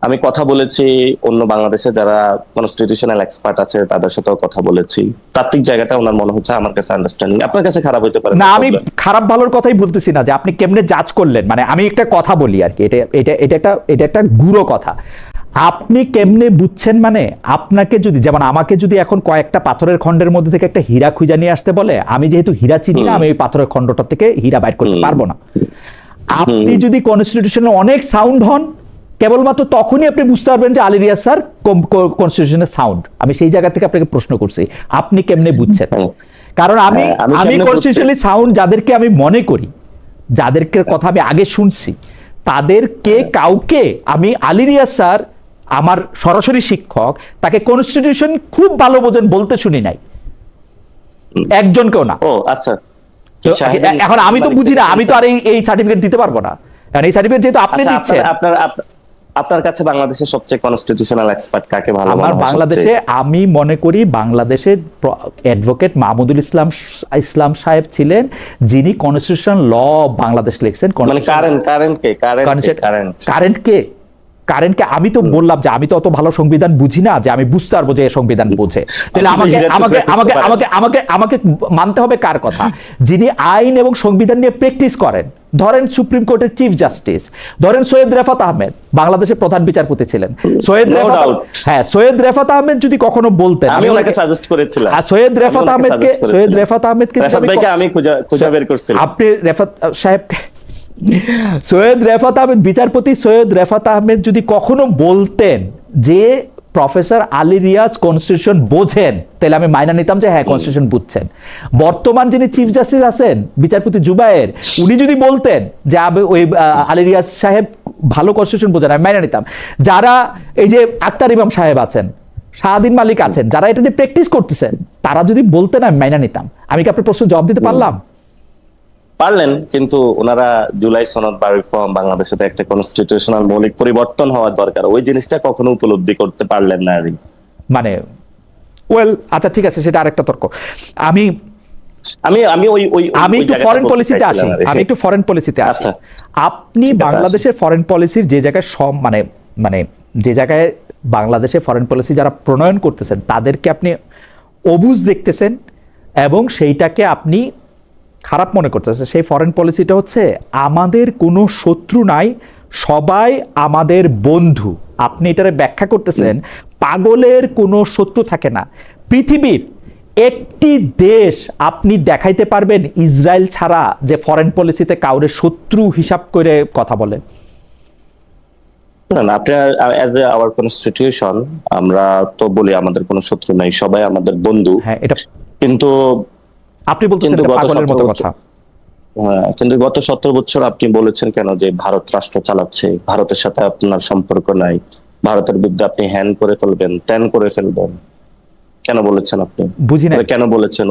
আমি কথা বলেছি অন্য বাংলাদেশে যারা কনস্টিটিউশনাল এক্সপার্ট আছে তাদের সাথেও কথা বলেছি, তাত্ত্বিক জায়গাটা ওনার মনে হচ্ছে আমার কাছে আন্ডারস্ট্যান্ডিং, আপনার কাছে খারাপ হতে পারে না। আমি খারাপ ভালোর কথাই বলতেছি না, যে আপনি কেমনে জাজ করলেন, মানে আমি একটা কথা বলি আর কি, এটা একটা গুরু কথা। আপনি কেমনে বুঝছেন মানে আপনাকে যদি, যেমন আমাকে যদি এখন কয়েকটা পাথরের খণ্ডের মধ্যে থেকে একটা হীরা খুঁজে নিয়ে আসতে বলে, আমি যেহেতু হীরা চিনি না, আমি ওই পাথরের খণ্ডটা থেকে হীরা বাইর করতে পারবো না। আপনি যদি কনস্টিটিউশনে অনেক সাউন্ড হন, কেবলমাত্র তখনই আপনি বুঝতে পারবেন যে আলী রিয়াজ স্যার কনস্টিটিউশনের সাউন্ড। আমি সেই জায়গা থেকে আপনাকে প্রশ্ন করছি, আপনি কেমনে বুঝছেন? কারণ আমি কনস্টিটিউশনালি সাউন্ড যাদেরকে আমি মনে করি, যাদেরকে কথা আমি আগে শুনছি, তাদেরকে কাউকে আমি আলী রিয়াজ স্যার আমার সরাসরি শিক্ষক, তাকে কনস্টিটিউশন খুব ভালো বোঝেন বলতে শুনি নাই, একজনকেও না। ও আচ্ছা, তো এখন আমি তো বুঝি না, আমি তো আর এই সার্টিফিকেট দিতে পারবো না। কারণ এই সার্টিফিকেট যেহেতু আপনি আচ্ছা, দিচ্ছেন, আপনার কাছে বাংলাদেশের সবচেয়ে কনস্টিটিউশনাল এক্সপার্ট কাকে ভালো আমার মনে হয়? বাংলাদেশে আমি মনে করি বাংলাদেশের অ্যাডভোকেট মাহমুদুল ইসলাম সাহেব ছিলেন, যিনি কনস্টিটিউশন ল বাংলাদেশ লিখছেন। মানে কারেন্টকে আমি তো বললাম যে আমি তো অত ভালো সংবিধান বুঝি না যে আমি বুঝতে পারবো যে সংবিধান বুঝে। তাহলে আমাকে মানতে হবে কার কথা? যিনি আইন এবং সংবিধান নিয়ে প্র্যাকটিস করেন। ধরেন সুপ্রিম কোর্টের চিফ জাস্টিস, ধরেন সৈয়দ রেফাত আহমেদ বাংলাদেশের প্রধান বিচারপতি ছিলেন। সৈয়দ রেফাত আহমেদ যদি কখনো বলতেন, আমি ওনাকে সাজেস্ট করেছিলাম, সৈয়দ রেফাত আহমেদকে আমি খুঁজে বের করছিলাম। আপনি রেফাত সাহেব, সৈয়দ রেফাত আহমেদ, বিচারপতি সৈয়দ রেফাত আহমেদ যদি কখনো বলতেন যে প্রফেসর আলী রিয়াজ কনস্টিটিউশন বোঝেন, তাহলে আমি মাইনা নিতাম যে হ্যাঁ কনস্টিটিউশন বুঝছেন। বর্তমান যিনি চিফ জাস্টিস আছেন বিচারপতি জুবায়ের, উনি যদি বলতেন যে ওই আলী রিয়াজ সাহেব ভালো কনস্টিটিউশন বোঝেন, আমি মাইনা নিতাম। যারা এই যে আক্তার ইমাম সাহেব আছেন, শাহাদিন মালিক আছেন, যারা এটা নিয়ে প্র্যাকটিস করতেছেন, তারা যদি বলতেন আমি মাইনা নিতাম। আমি কি আপনার প্রশ্ন জবাব দিতে পারলাম? পারলেন, কিন্তু ওনারা জুলাই সনদ বা রিফর্ম, বাংলাদেশে তো একটা কনস্টিটিউশনাল মৌলিক পরিবর্তন হওয়ার দরকার, ওই জিনিসটা কখনো উপলব্ধি করতে পারলেন না। মানে আচ্ছা ঠিক আছে, সেটা আরেকটা তর্ক। আমি একটু ফরেন পলিসিতে আসি, আচ্ছা, আপনি বাংলাদেশের ফরেন পলিসির যে জায়গায় মানে যে জায়গায় বাংলাদেশের ফরেন পলিসি যারা প্রণয়ন করতেছেন তাদেরকে আপনি অবুঝ দেখতেছেন এবং সেইটাকে আপনি খারাপ মনে করতেছে। সেই ফরেন পলিসিটা হচ্ছে আমাদের কোনো শত্রু নাই, সবাই আমাদের বন্ধু। আপনি এটারে ব্যাখ্যা করতেছেন পাগলের কোনো শত্রু থাকে না। পৃথিবীর একটি দেশ আপনি দেখাইতে পারবেন ইসরায়েল ছাড়া যে ফরেন পলিসিতে কাউরে শত্রু হিসাব করে কথা বলে? না, আপনার অ্যাজ এ আওয়ার কনস্টিটিউশন আমরা তো বলি আমাদের কোনো শত্রু নাই, সবাই আমাদের বন্ধু। হ্যাঁ, এটা কিন্তু আপনি বলছেন পাগলের মতো কথা। হ্যাঁ, কিন্তু গত 17 বছর আপনি বলেছেন কেন যে ভারত রাষ্ট্র চালাচ্ছে, ভারতের সাথে আপনার সম্পর্ক নাই, ভারতের বিরুদ্ধে আপনি হ্যান করে ফেলবেন, ত্যান করে ফেলবেন, কেন বলেছেন আপনি? বুঝি না কেন বলেছেন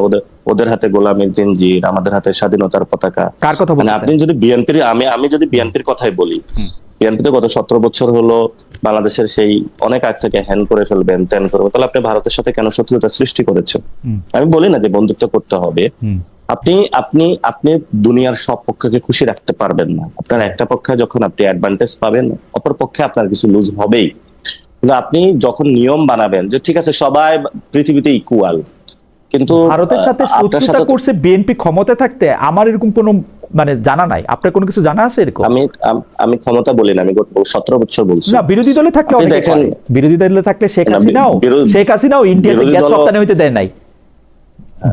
ওদের হাতে গোলামের জিঞ্জির, আমাদের হাতে স্বাধীনতার পতাকা? কার কথা বলছেন? আপনি যদি বিএনপির, আমি যদি বিএনপির কথাই বলি, বিএনপি তো গত 17 বছর হলো বাংলাদেশের সেই অনেক আগ থেকে হ্যান করে ফেলবেন, ত্যান করবেন, তাহলে আপনি ভারতের সাথে কেন শত্রুতা সৃষ্টি করেছেন? আমি বলি না যে বন্ধুত্ব করতে হবে, আপনি আপনি আপনি দুনিয়ার সব পক্ষকে খুশি রাখতে পারবেন না। আপনার একটা পক্ষে যখন আপনি অ্যাডভান্টেজ পাবেন, অপর পক্ষে আপনার কিছু লুজ হবেই। কিন্তু আপনি যখন নিয়ম বানাবেন যে ঠিক আছে সবাই পৃথিবীতে ইকুয়াল, কিন্তু ভারতের সাথে শত্রুতা করছে বিএনপি ক্ষমতা থাকতে, আমার এরকম কোনো জানা নাই। আপনার কোনো কিছু জানা আছে এরকম? আমি ক্ষমতা বলি না, আমি 17 বছর বলছি। না, বিরোধী দলে থাকলে দেখেন, বিরোধী দলে থাকলে শেখ হাসিনাও ইন্ডিয়াতে গ্যাস রপ্তানি হইতে দেয় নাই।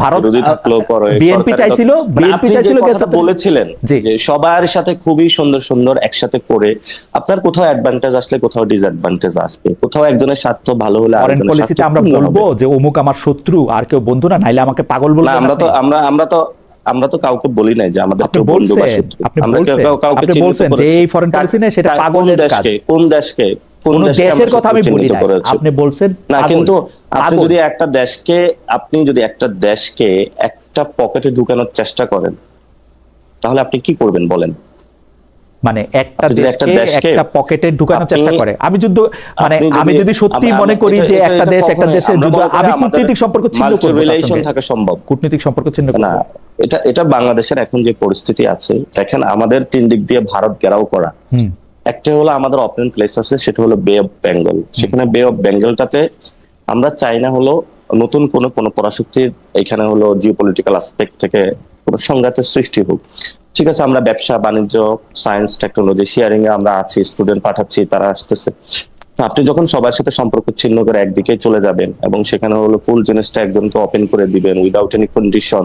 ভারত বিএনপি চাইছিল বলেছিলেন যে সবার সাথে খুবই সুন্দর সুন্দর একসাথে করে আপনার কোথাও অ্যাডভান্টেজ আসলে কোথাও ডিসঅ্যাডভান্টেজ আসবে, কোথাও একজনের স্বার্থ ভালো হলে ফরেন পলিসিতে আমরা বলবো যে অমুক আমার শত্রু আর কেউ বন্ধু না, নাইলে আমাকে পাগল বলবো। আমরা তো কাউকে বলি নাই যে আমাদের কেউ বন্ধু বা শত্রু। আমরা কাউকে বলছেন যে এই ফরেন পলিসি না, সেটা পাগলের কাজ। কোন দেশের কথা আমি বলি না, আপনি বলছেন না। কিন্তু আপনি যদি একটা দেশকে একটা পকেটে ঢুকানোর চেষ্টা করেন, তাহলে আপনি কি করবেন বলেন? একটা দেশকে একটা পকেটে ঢুকানোর চেষ্টা করে, আমি যদি সত্যি মনে করি যে একটা দেশের যুদ্ধ, আমি কূটনৈতিক সম্পর্ক ছিন্ন করব, রিলেশন থাকা সম্ভব, কূটনৈতিক সম্পর্ক ছিন্ন করব না। এটা বাংলাদেশের এখন যে পরিস্থিতি আছে, দেখেন আমাদের 3 দিক দিয়ে ভারত ঘেরাও করা। একটা হলো আমাদের ওপেন প্লেস আছে, সেটা হলো বে অফ বেঙ্গল। সেখানে বে অফ বেঙ্গলটাতে আমরা চাই না হলো নতুন কোনো পরাশক্তির এখানে হলো জিওপলিটিক্যাল অ্যাসপেক্ট থেকে কোনো সংঘাতের সৃষ্টি হোক। ঠিক আছে, আমরা ব্যবসা বাণিজ্য সায়েন্স টেকনোলজি শেয়ারিং এ আমরা আছি, স্টুডেন্ট পাঠাচ্ছি, তারা আসতেছে। আপনি যখন সবার সাথে সম্পর্ক ছিন্ন করে একদিকে চলে যাবেন এবং সেখানে হলো ফুল জিনিসটা একজনকে ওপেন করে দিবেন উইদাউট এনি কন্ডিশন,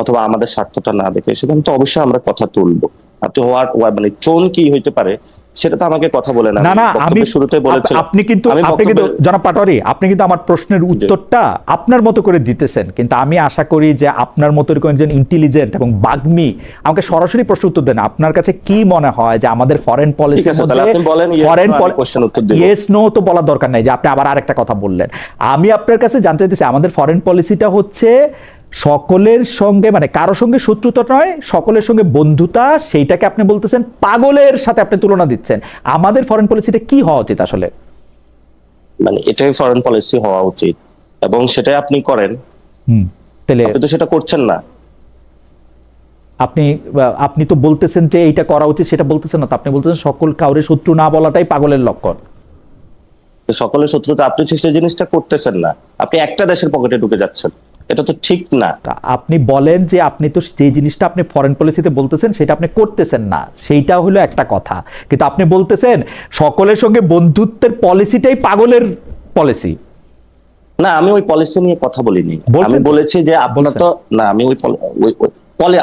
অথবা আমাদের স্বার্থটা না দেখে, সেখানে তো অবশ্যই আমরা কথা তুলবো। আপনি টোন কি হইতে পারে সেটা তো আমাকে কথা বলে না। না না, আমি শুরুতে বলেছিলাম আপনি কিন্তু জনাব পাটোয়ারি, আপনি কিন্তু আমার প্রশ্নের উত্তরটা আপনার মতো করে দিতেছেন, কিন্তু আমি আশা করি যে আপনার মতো এরকম একজন ইন্টেলিজেন্ট এবং বাগ্মী আমাকে সরাসরি প্রশ্ন উত্তর দেন। আপনার কাছে কি মনে হয় যে আমাদের ফরেন পলিসির মধ্যে ফরেন ইয়েস নো তো বলার দরকার নাই, যে আপনি আবার আরেকটা কথা বললেন। আমি আপনার কাছে জানতে চাইছি আমাদের ফরেন পলিসিটা হচ্ছে সকলের সঙ্গে, মানে কারো সঙ্গে শত্রুতা নয়, সকলের সঙ্গে বন্ধুতা, সেইটাকে আপনি বলতেছেন পাগলের সাথে আপনি তুলনা দিচ্ছেন। আমাদের ফরেন পলিসিটা কি হওয়া উচিত আসলে? মানে এটাই ফরেন পলিসি হওয়া উচিত এবং সেটাই আপনি করেন। তাহলে আপনি তো সেটা করছেন না। আপনি তো বলতেছেন যে এইটা করা উচিত, সেটা বলতেছেন না তো, আপনি বলতেছেন সকল কাউরে শত্রু না বলাটাই পাগলের লক্ষণ। সকলের শত্রুতা আপনি সেই জিনিসটা করতেছেন না, আপনি একটা দেশের পকেটে ঢুকে যাচ্ছেন, এটা তো ঠিক না। আপনি বলেন যে আপনি তো যে জিনিসটা আপনি ফরেন পলিসিতে বলতেছেন সেটা আপনি করতেছেন না, সেইটা হলো একটা কথা, কিন্তু আপনি বলতেছেন সকলের সঙ্গে বন্ধুত্বের পলিসিটাই পাগলের পলিসি। না, আমি ওই পলিসি নিয়ে কথা বলিনি। আমি বলেছি যে আপনার তো না, আমি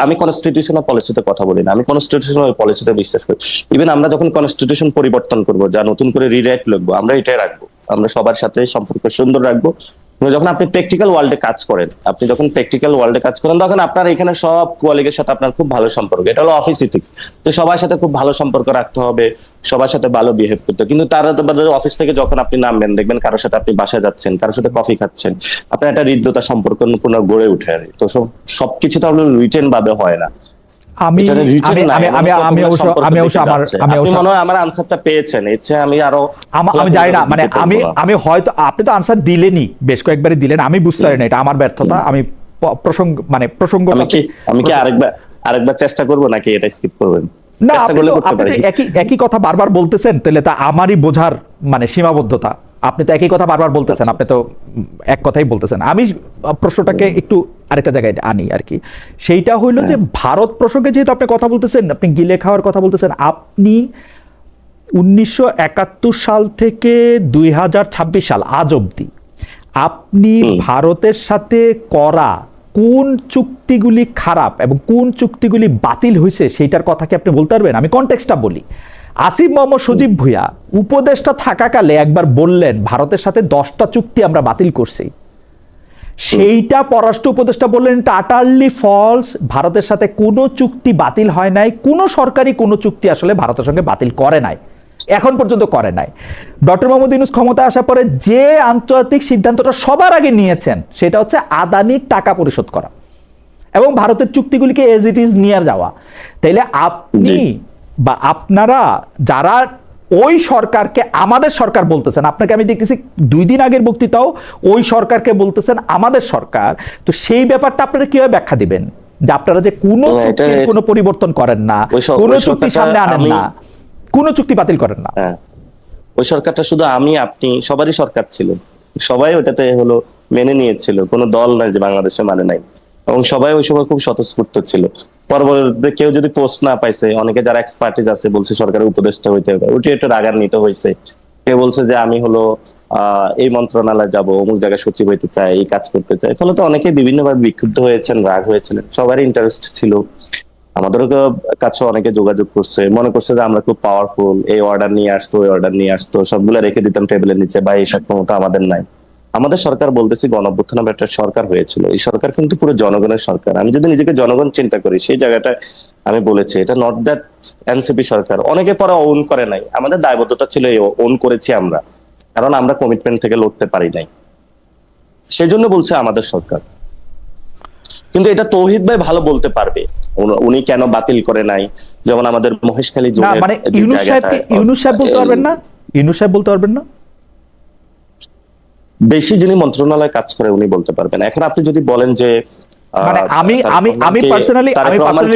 আমি কনস্টিটিউশনাল পলিসিতে কথা বলি না, আমি কনস্টিটিউশনাল পলিসিতে বিশ্বাস করি। ইভেন আমরা যখন কনস্টিটিউশন পরিবর্তন করব, যা নতুন করে রিরাইট লিখবো, আমরা এটাই রাখবো, আমরা সবার সাথে সম্পর্ক সুন্দর রাখবো। যখন আপনি প্র্যাকটিক্যাল ওয়ার্ল্ডে কাজ করেন, তখন আপনার এখানে সব কোয়ালিগের সাথে আপনার খুব ভালো সম্পর্ক, এটা হলো অফিস ইথিক্স। তো সবার সাথে খুব ভালো সম্পর্ক রাখতে হবে, সবার সাথে ভালো বিহেভ করতে হবে। কিন্তু তারা অফিস থেকে যখন আপনি নামবেন, দেখবেন কারোর সাথে আপনি বাসায় যাচ্ছেন, কারোর সাথে কফি খাচ্ছেন, আপনার একটা হৃদ্যতা সম্পর্ক গড়ে উঠে। তো সবকিছু তো রিটেন ভাবে হয় না। আমার আনসারটা পেয়েছেন, আমি আরো আমি জানি না, মানে আমি হয়তো আপনি তো আনসার দিলেনই, বেশ কয়েকবারই দিলেন, আমি বুঝতে পারি না, এটা আমার ব্যর্থতা। আমি প্রসঙ্গ আমি কি আরেকবার চেষ্টা করবো নাকি এটা স্কিপ করবেন? না, আপনি একই কথা বারবার বলতেছেন, তাহলে তা আমারই বোঝার মানে সীমাবদ্ধতা। আপনি তো একই কথা বারবার বলতেছেন, আপনি তো এক কথাই বলতেছেন। আমি প্রশ্নটাকে একটু আরেকটা জায়গায় আনি আর কি। সেইটা হইলো যে ভারত প্রসঙ্গে যেহেতু আপনি কথা বলতেছেন, আপনি গিলে খাওয়ার কথা বলতেছেন, আপনি 1971 সাল থেকে 2026 সাল আজ অব্দি আপনি ভারতের সাথে করা কোন চুক্তিগুলি খারাপ এবং কোন চুক্তিগুলি বাতিল হয়েছে সেইটার কথা কি আপনি বলতে পারবেন? আমি কনটেক্সটটা বলি। আসিফ মোহাম্মদ সজীব ভুঁইয়া উপদেষ্টা থাকাকালে একবার বললেন ভারতের সাথে 10টা চুক্তি আমরা বাতিল করছি। সেইটা পররাষ্ট্র উপদেষ্টা বললেন টাটারলি ফলস, ভারতের সাথে কোনো চুক্তি বাতিল হয় নাই, কোনো সরকারি কোনো চুক্তি আসলে ভারতের সঙ্গে বাতিল করে নাই, এখন পর্যন্ত করে নাই। ডক্টর মোহাম্মদ ইউনূস ক্ষমতায় আসার পরে যে আন্তর্জাতিক সিদ্ধান্তটা সবার আগে নিয়েছেন সেটা হচ্ছে আদানির টাকা পরিশোধ করা এবং ভারতের চুক্তিগুলিকে এজ ইট ইজ নিয়ে যাওয়া। তাইলে আপনি বা আপনারা যারা ওই সরকারকে আমাদের সরকার বলতেছেন, আপনাকে আমি দেখতেছি 2 দিন আগের বক্তৃতাও ওই সরকারকে বলতেছেন আমাদের সরকার, তো সেই ব্যাপারটা আপনারা কিভাবে ব্যাখ্যা দিবেন যে আপনারা যে কোনো চুক্তির কোনো পরিবর্তন করেন না, কোনো চুক্তি সামনে আনেন না, কোনো চুক্তি বাতিল করেন না? ওই সরকারটা শুধু আমি আপনি সবারই সরকার ছিল, সবাই ওটাতে হলো মেনে নিয়েছিল, কোনো দল নাই যে বাংলাদেশে মানে নাই, এবং সবাই ওই সময় খুব স্বতঃস্ফূর্ত ছিল। পরবর্তীতে কেউ যদি পোস্ট না পাইছে, অনেকে যারা এক্সপার্টিস আছে বলছে সরকারের উপদেষ্টা হইতে হবে, ওটি একটু রাগান্বিত হয়েছে। কেউ বলছে যে আমি হলো এই মন্ত্রণালয়ে যাব, অমুক জায়গায় সচিব হইতে চাই, এই কাজ করতে চাই। ফলে তো অনেকে বিভিন্নভাবে বিক্ষুব্ধ হয়েছেন, রাগ হয়েছিলেন, সবারই ইন্টারেস্ট ছিল। আমাদেরও কাছে অনেকে যোগাযোগ করছে, মনে করছে যে আমরা খুব পাওয়ারফুল, এই অর্ডার নিয়ে আসতো, ওই অর্ডার নিয়ে আসতো, সবগুলো রেখে দিতাম টেবিলের নিচে, বা এই সক্ষমতা আমাদের নাই। আমাদের সরকার বলতেছি গণঅভ্যুত্থান নামে একটা সরকার হয়েছিল, এই সরকার কিন্তু পুরো জনগণের সরকার। আমি যদি নিজেকে জনগণ চিন্তা করি, সেই জায়গাটা আমি বলেছি এটা নট দ্যাট এনসিপি সরকার। অনেকে পরে ওন করে নাই, আমাদের দায়বদ্ধতা ছিল ওন করেছি আমরা, কারণ আমরা কমিটমেন্ট থেকে লড়তে পারি নাই, সেই জন্য বলছে আমাদের সরকার। কিন্তু এটা তৌহিদ ভাই ভালো বলতে পারবে উনি কেন বাতিল করে নাই। যেমন আমাদের মহেশখালী জোনের, মানে ইউনূস সাহেব বলতে পারবেন না? ইউনূস সাহেব বলতে পারবেন না? বেশি যিনি মন্ত্রণালয়ে কাজ করে উনি বলতে পারবেন। এখন আপনি যদি বলেন যে মানে আমি পার্সোনালি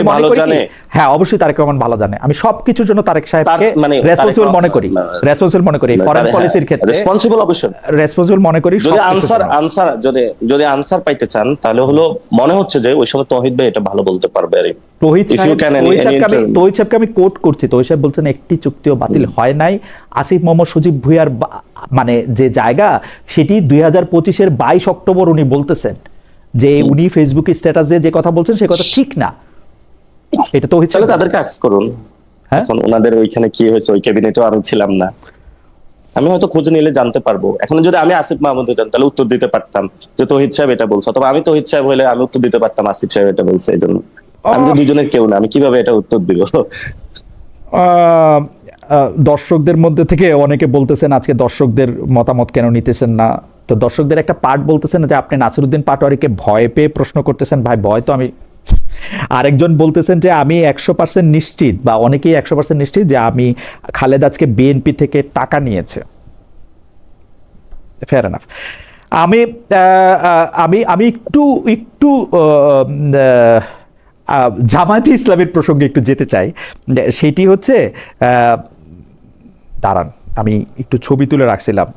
মনে করি, হ্যাঁ অবশ্যই তারেক রহমান ভালো জানে, আমি সবকিছুর জন্য তারেক সাহেবকে রেসপন্সিবল মনে করি, ফরেন পলিসির ক্ষেত্রে রেসপন্সিবল অবশ্যই রেসপন্সিবল মনে করি। যদি আনসার পাইতে চান তাহলে হলো মনে হচ্ছে যে ওই সময় তৌহিদ ভাই এটা ভালো বলতে পারবে। আর তৌহিদ সাহেবকে আমি কোট করছি, তৌহিদ সাহেব বলছেন একটি চুক্তিও বাতিল হয় নাই। আসিফ মোহাম্মদ সজীব ভুঁইয়ার মানে যে জায়গা সেটি 2025-এর 22 অক্টোবর উনি বলতেছেন যে উনি ফেসবুকে স্ট্যাটাস দিয়ে যে কথা বলছেন সে কথা ঠিক না। এটা তৌহিদ সাহেব, তাদেরকে আক্স করুন। হ্যাঁ? এখন ওনাদের ওইখানে কি হয়েছে, ওই ক্যাবিনেটেও আমি ছিলাম না। আমি হয়তো খোঁজ নিলে জানতে পারবো। এখন যদি আমি আসিফ মাহমুদ হইতাম তাহলে উত্তর দিতে পারতাম যে তৌহিদ সাহেব এটা বলছে, অথবা আমি তৌহিদ সাহেব হলে আমি উত্তর দিতে পারতাম আসিফ সাহেব এটা বলছে। এই জন্য আমি তো দুজনের কেউ না, আমি কিভাবে এটা উত্তর দিব? আহ, দর্শকদের মধ্যে থেকে অনেকে বলতেছেন আজকে দর্শকদের মতামত কেন নিতেছেন না। তো দর্শকদের একটা পার্ট বলতেছেন যে আপনি নাসিরউদ্দিন পাটোয়ারিকে ভয় পেয়ে প্রশ্ন করতেছেন। ভাই ভয় তো আমি, আরেকজন বলতেছেন যে আমি 100% নিশ্চিত, বা অনেকেই 100% নিশ্চিত যে আমি খালেদ আজকে বিএনপি থেকে টাকা নিয়েছে। Fair enough. আমি আমি আমি একটু একটু জামায়াতে ইসলামের প্রসঙ্গে একটু যেতে চাই। সেটি হচ্ছে দাঁড়ান, আমি একটু ছবি তুলে রাখছিলাম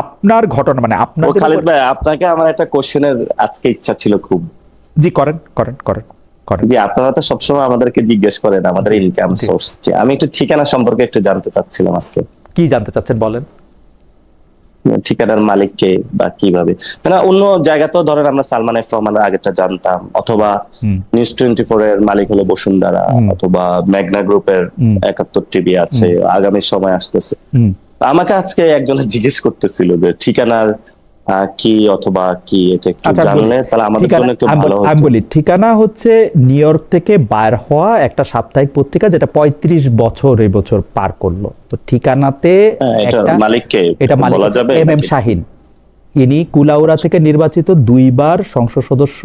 আপনার ঘটনা, মানে আপনার। খালেদ ভাই, আপনাকে আমার একটা কোশ্চেনের আজকে ইচ্ছা ছিল খুব। জি করেন করেন করেন করেন। জি, আপনারা তো সবসময় আমাদেরকে জিজ্ঞেস করেন আমাদের ইনকাম সোর্স। আমি একটু ঠিকানা সম্পর্কে একটু জানতে চাচ্ছিলাম আজকে। কি জানতে চাচ্ছেন বলেন? ঠিকানার মালিককে বা কিভাবে, মানে অন্য জায়গাতেও ধরেন আমরা সালমান এফ রহমানের আগেরটা জানতাম, অথবা নিউজ 24 এর মালিক হলো বসুন্ধরা, অথবা মেঘনা গ্রুপের 71 টিভি আছে, আগামী সময় আসতেছে। আমাকে আজকে একজনে জিজ্ঞেস করতেছিল যে ঠিকানার কি অথবা কি, এটা একটু জানলে তাহলে আমাদের জন্য একটু ভালো হতো। আমি বলি, ঠিকানা হচ্ছে নিউ ইয়র্ক থেকে বাইর হওয়া একটা সাপ্তাহিক পত্রিকা যেটা 35 বছর এই বছর পার করলো। তো ঠিকানাতে মালিককে এটা বলা যাবে এম এম শাহিন। ইনি কুলাউড়া থেকে নির্বাচিত 2 বার সংসদ সদস্য,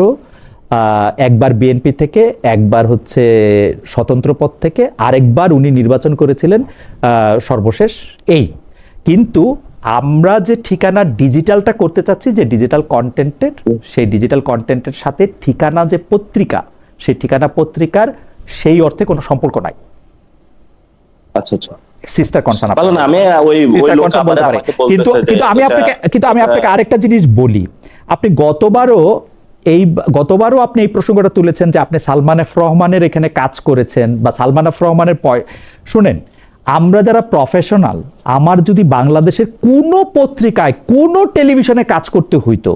একবার বিএনপি থেকে, একবার হচ্ছে স্বতন্ত্র পদ থেকে, আরেকবার উনি নির্বাচন করেছিলেন সর্বশেষ এই। কিন্তু আমরা যে ঠিকানা ডিজিটালটা করতে চাচ্ছি, যে ডিজিটাল কন্টেন্টের, সেই ডিজিটাল কন্টেন্টের সাথে ঠিকানা যে পত্রিকা, সেই ঠিকানা পত্রিকার সেই অর্থে কোনো সম্পর্ক নাই। আচ্ছা আচ্ছা, সিস্টার কনসার্ন। আমি ওই কিন্তু আমি আপনাকে আরেকটা জিনিস বলি। আপনি গতবারও আপনি এই প্রসঙ্গটা তুলেছেন যে আপনি সালমান এফ রহমানের এখানে কাজ করেছেন, বা সালমান এফ রহমানের শুনেন, আমরা যারা প্রফেশনাল, আমার যদি বাংলাদেশের কোনো পত্রিকায় কোনো টেলিভিশনে কাজ করতে হইতো,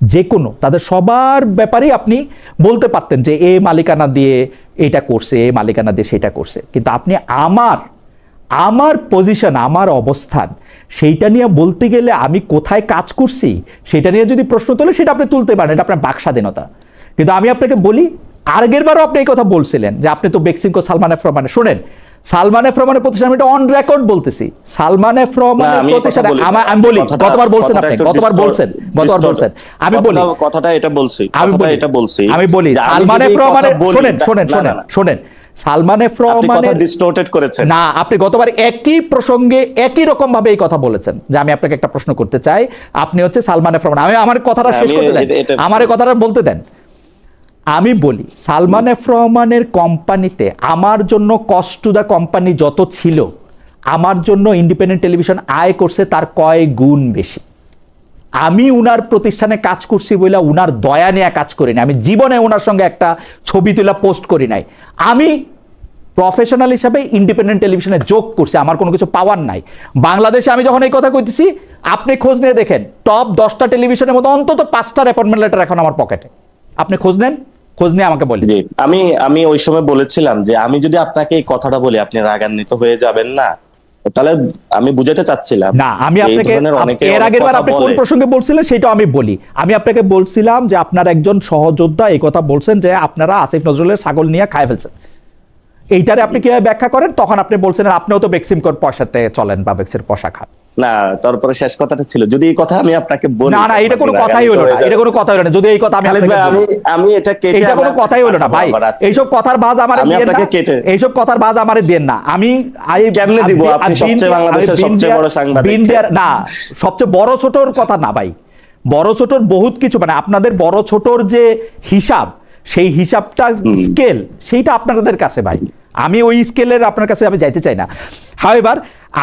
যে কোনো, তাদের সবার ব্যাপারেই আপনি বলতে পারতেন যে এ মালিকানা দিয়ে এটা করছে, এ মালিকানা দিয়ে সেটা করছে। কিন্তু আপনি আমার পজিশন, আমার অবস্থান, সেইটা নিয়ে বলতে গেলে আমি কোথায় কাজ করছি সেটা নিয়ে যদি প্রশ্ন তোলে, সেটা আপনি তুলতে পারেন, এটা আপনার বাক স্বাধীনতা। কিন্তু আমি আপনাকে বলি, আগের বারও আপনি এই কথা বলছিলেন যে আপনি তো বেক্সিমকো সালমান এফ রহমানের, শোনেন, সালমান এফ রহমানের প্রতিষ্ঠান, আমি এটা অন রেকর্ড বলতেছি, সালমান এফ রহমানের প্রতিষ্ঠান, আমি বলি, গতবার বলছেন আপনি, গতবার বলছেন, আমি বলি কথাটা এটা বলছি, আমি বলি সালমান এফ রহমানের, শোনেন সালমান এফ রহমানের ডিসটর্টেড করেছেন না, আপনি গতবার একই প্রসঙ্গে একই রকম ভাবে এই কথা বলেছেন। যে আমি আপনাকে একটা প্রশ্ন করতে চাই, আপনি হচ্ছে সালমান এফ রহমান, আমি আমার কথাটা শেষ করতে দেন, আমার কথাটা বলতে দেন। আমি বলি, সালমান এফ রহমানের কোম্পানিতে আমার জন্য কস্ট টু দ্য কোম্পানি যত ছিল, আমার জন্য ইন্ডিপেন্ডেন্ট টেলিভিশন আয় করছে তার কয় গুণ বেশি। আমি উনার প্রতিষ্ঠানে কাজ করছি বলে উনার দয়া নিয়ে কাজ করি না, আমি জীবনে ওনার সঙ্গে একটা ছবি তুলে পোস্ট করি নাই। আমি প্রফেশনাল হিসাবে ইন্ডিপেন্ডেন্ট টেলিভিশনে যোগ করছি, আমার কোনো কিছু পাওয়ার নাই। বাংলাদেশে আমি যখন এই কথা কইতেছি, আপনি খোঁজ নিয়ে দেখেন, টপ 10টা টেলিভিশনের মধ্যে অন্তত 5টার অ্যাপয়েন্টমেন্ট লেটার এখন আমার পকেটে। আপনি খোঁজ নেন, খোঁজ নিয়ে আমাকে বলেন। আমি ওই সময় বলেছিলাম যে আমি যদি আপনাকে এই কথাটা বলি আপনি রাগান্বিত হয়ে যাবেন না, তাহলে আমি বুঝাতে চাচ্ছিলাম না। আমি আপনাকে এর আগের বার আপনি কোন প্রসঙ্গে বলছিলেন সেটা আমি বলি। আমি আপনাকে বলছিলাম যে আপনার একজন সহযোদ্ধা এই কথা বলছেন যে আপনারা আসিফ নজরুলের ছাগল নিয়ে খায় ফেলছেন। এইটারে আপনি কিভাবে ব্যাখ্যা করেন? তখন আপনি বলছেন আপনিও তো বেক্সিমকোর পয়সাতে চলেন বা বেক্সির পয়সা খান। না, তারপরে শেষ কথাটা ছিল, যদি এই কথা আমি আপনাকে বলি, না এটা কোনো কথাই হলো না, এটা কোনো কথাই হলো না। যদি এই কথা আমি এটা কেটে, এটা কোনো কথাই হলো না ভাই। এইসব কথার বাজ আমারে দিয়েন না, এইসব কথার বাজ আমারে দেন না। আমি কেমনে দিব? আপনি সবচেয়ে বাংলাদেশের সবচেয়ে বড় সাংবাদিক। না, সবচেয়ে বড় ছোটর কথা না ভাই, বড় ছোটর বহুত কিছু, মানে আপনাদের বড় ছোটর যে হিসাব, সেই হিসাবটা স্কেল, সেইটা আপনাদের কাছে ভাই। আমি ওই স্কেলের আপনার কাছে আমি যাইতে চাই না। হাওয়েভার,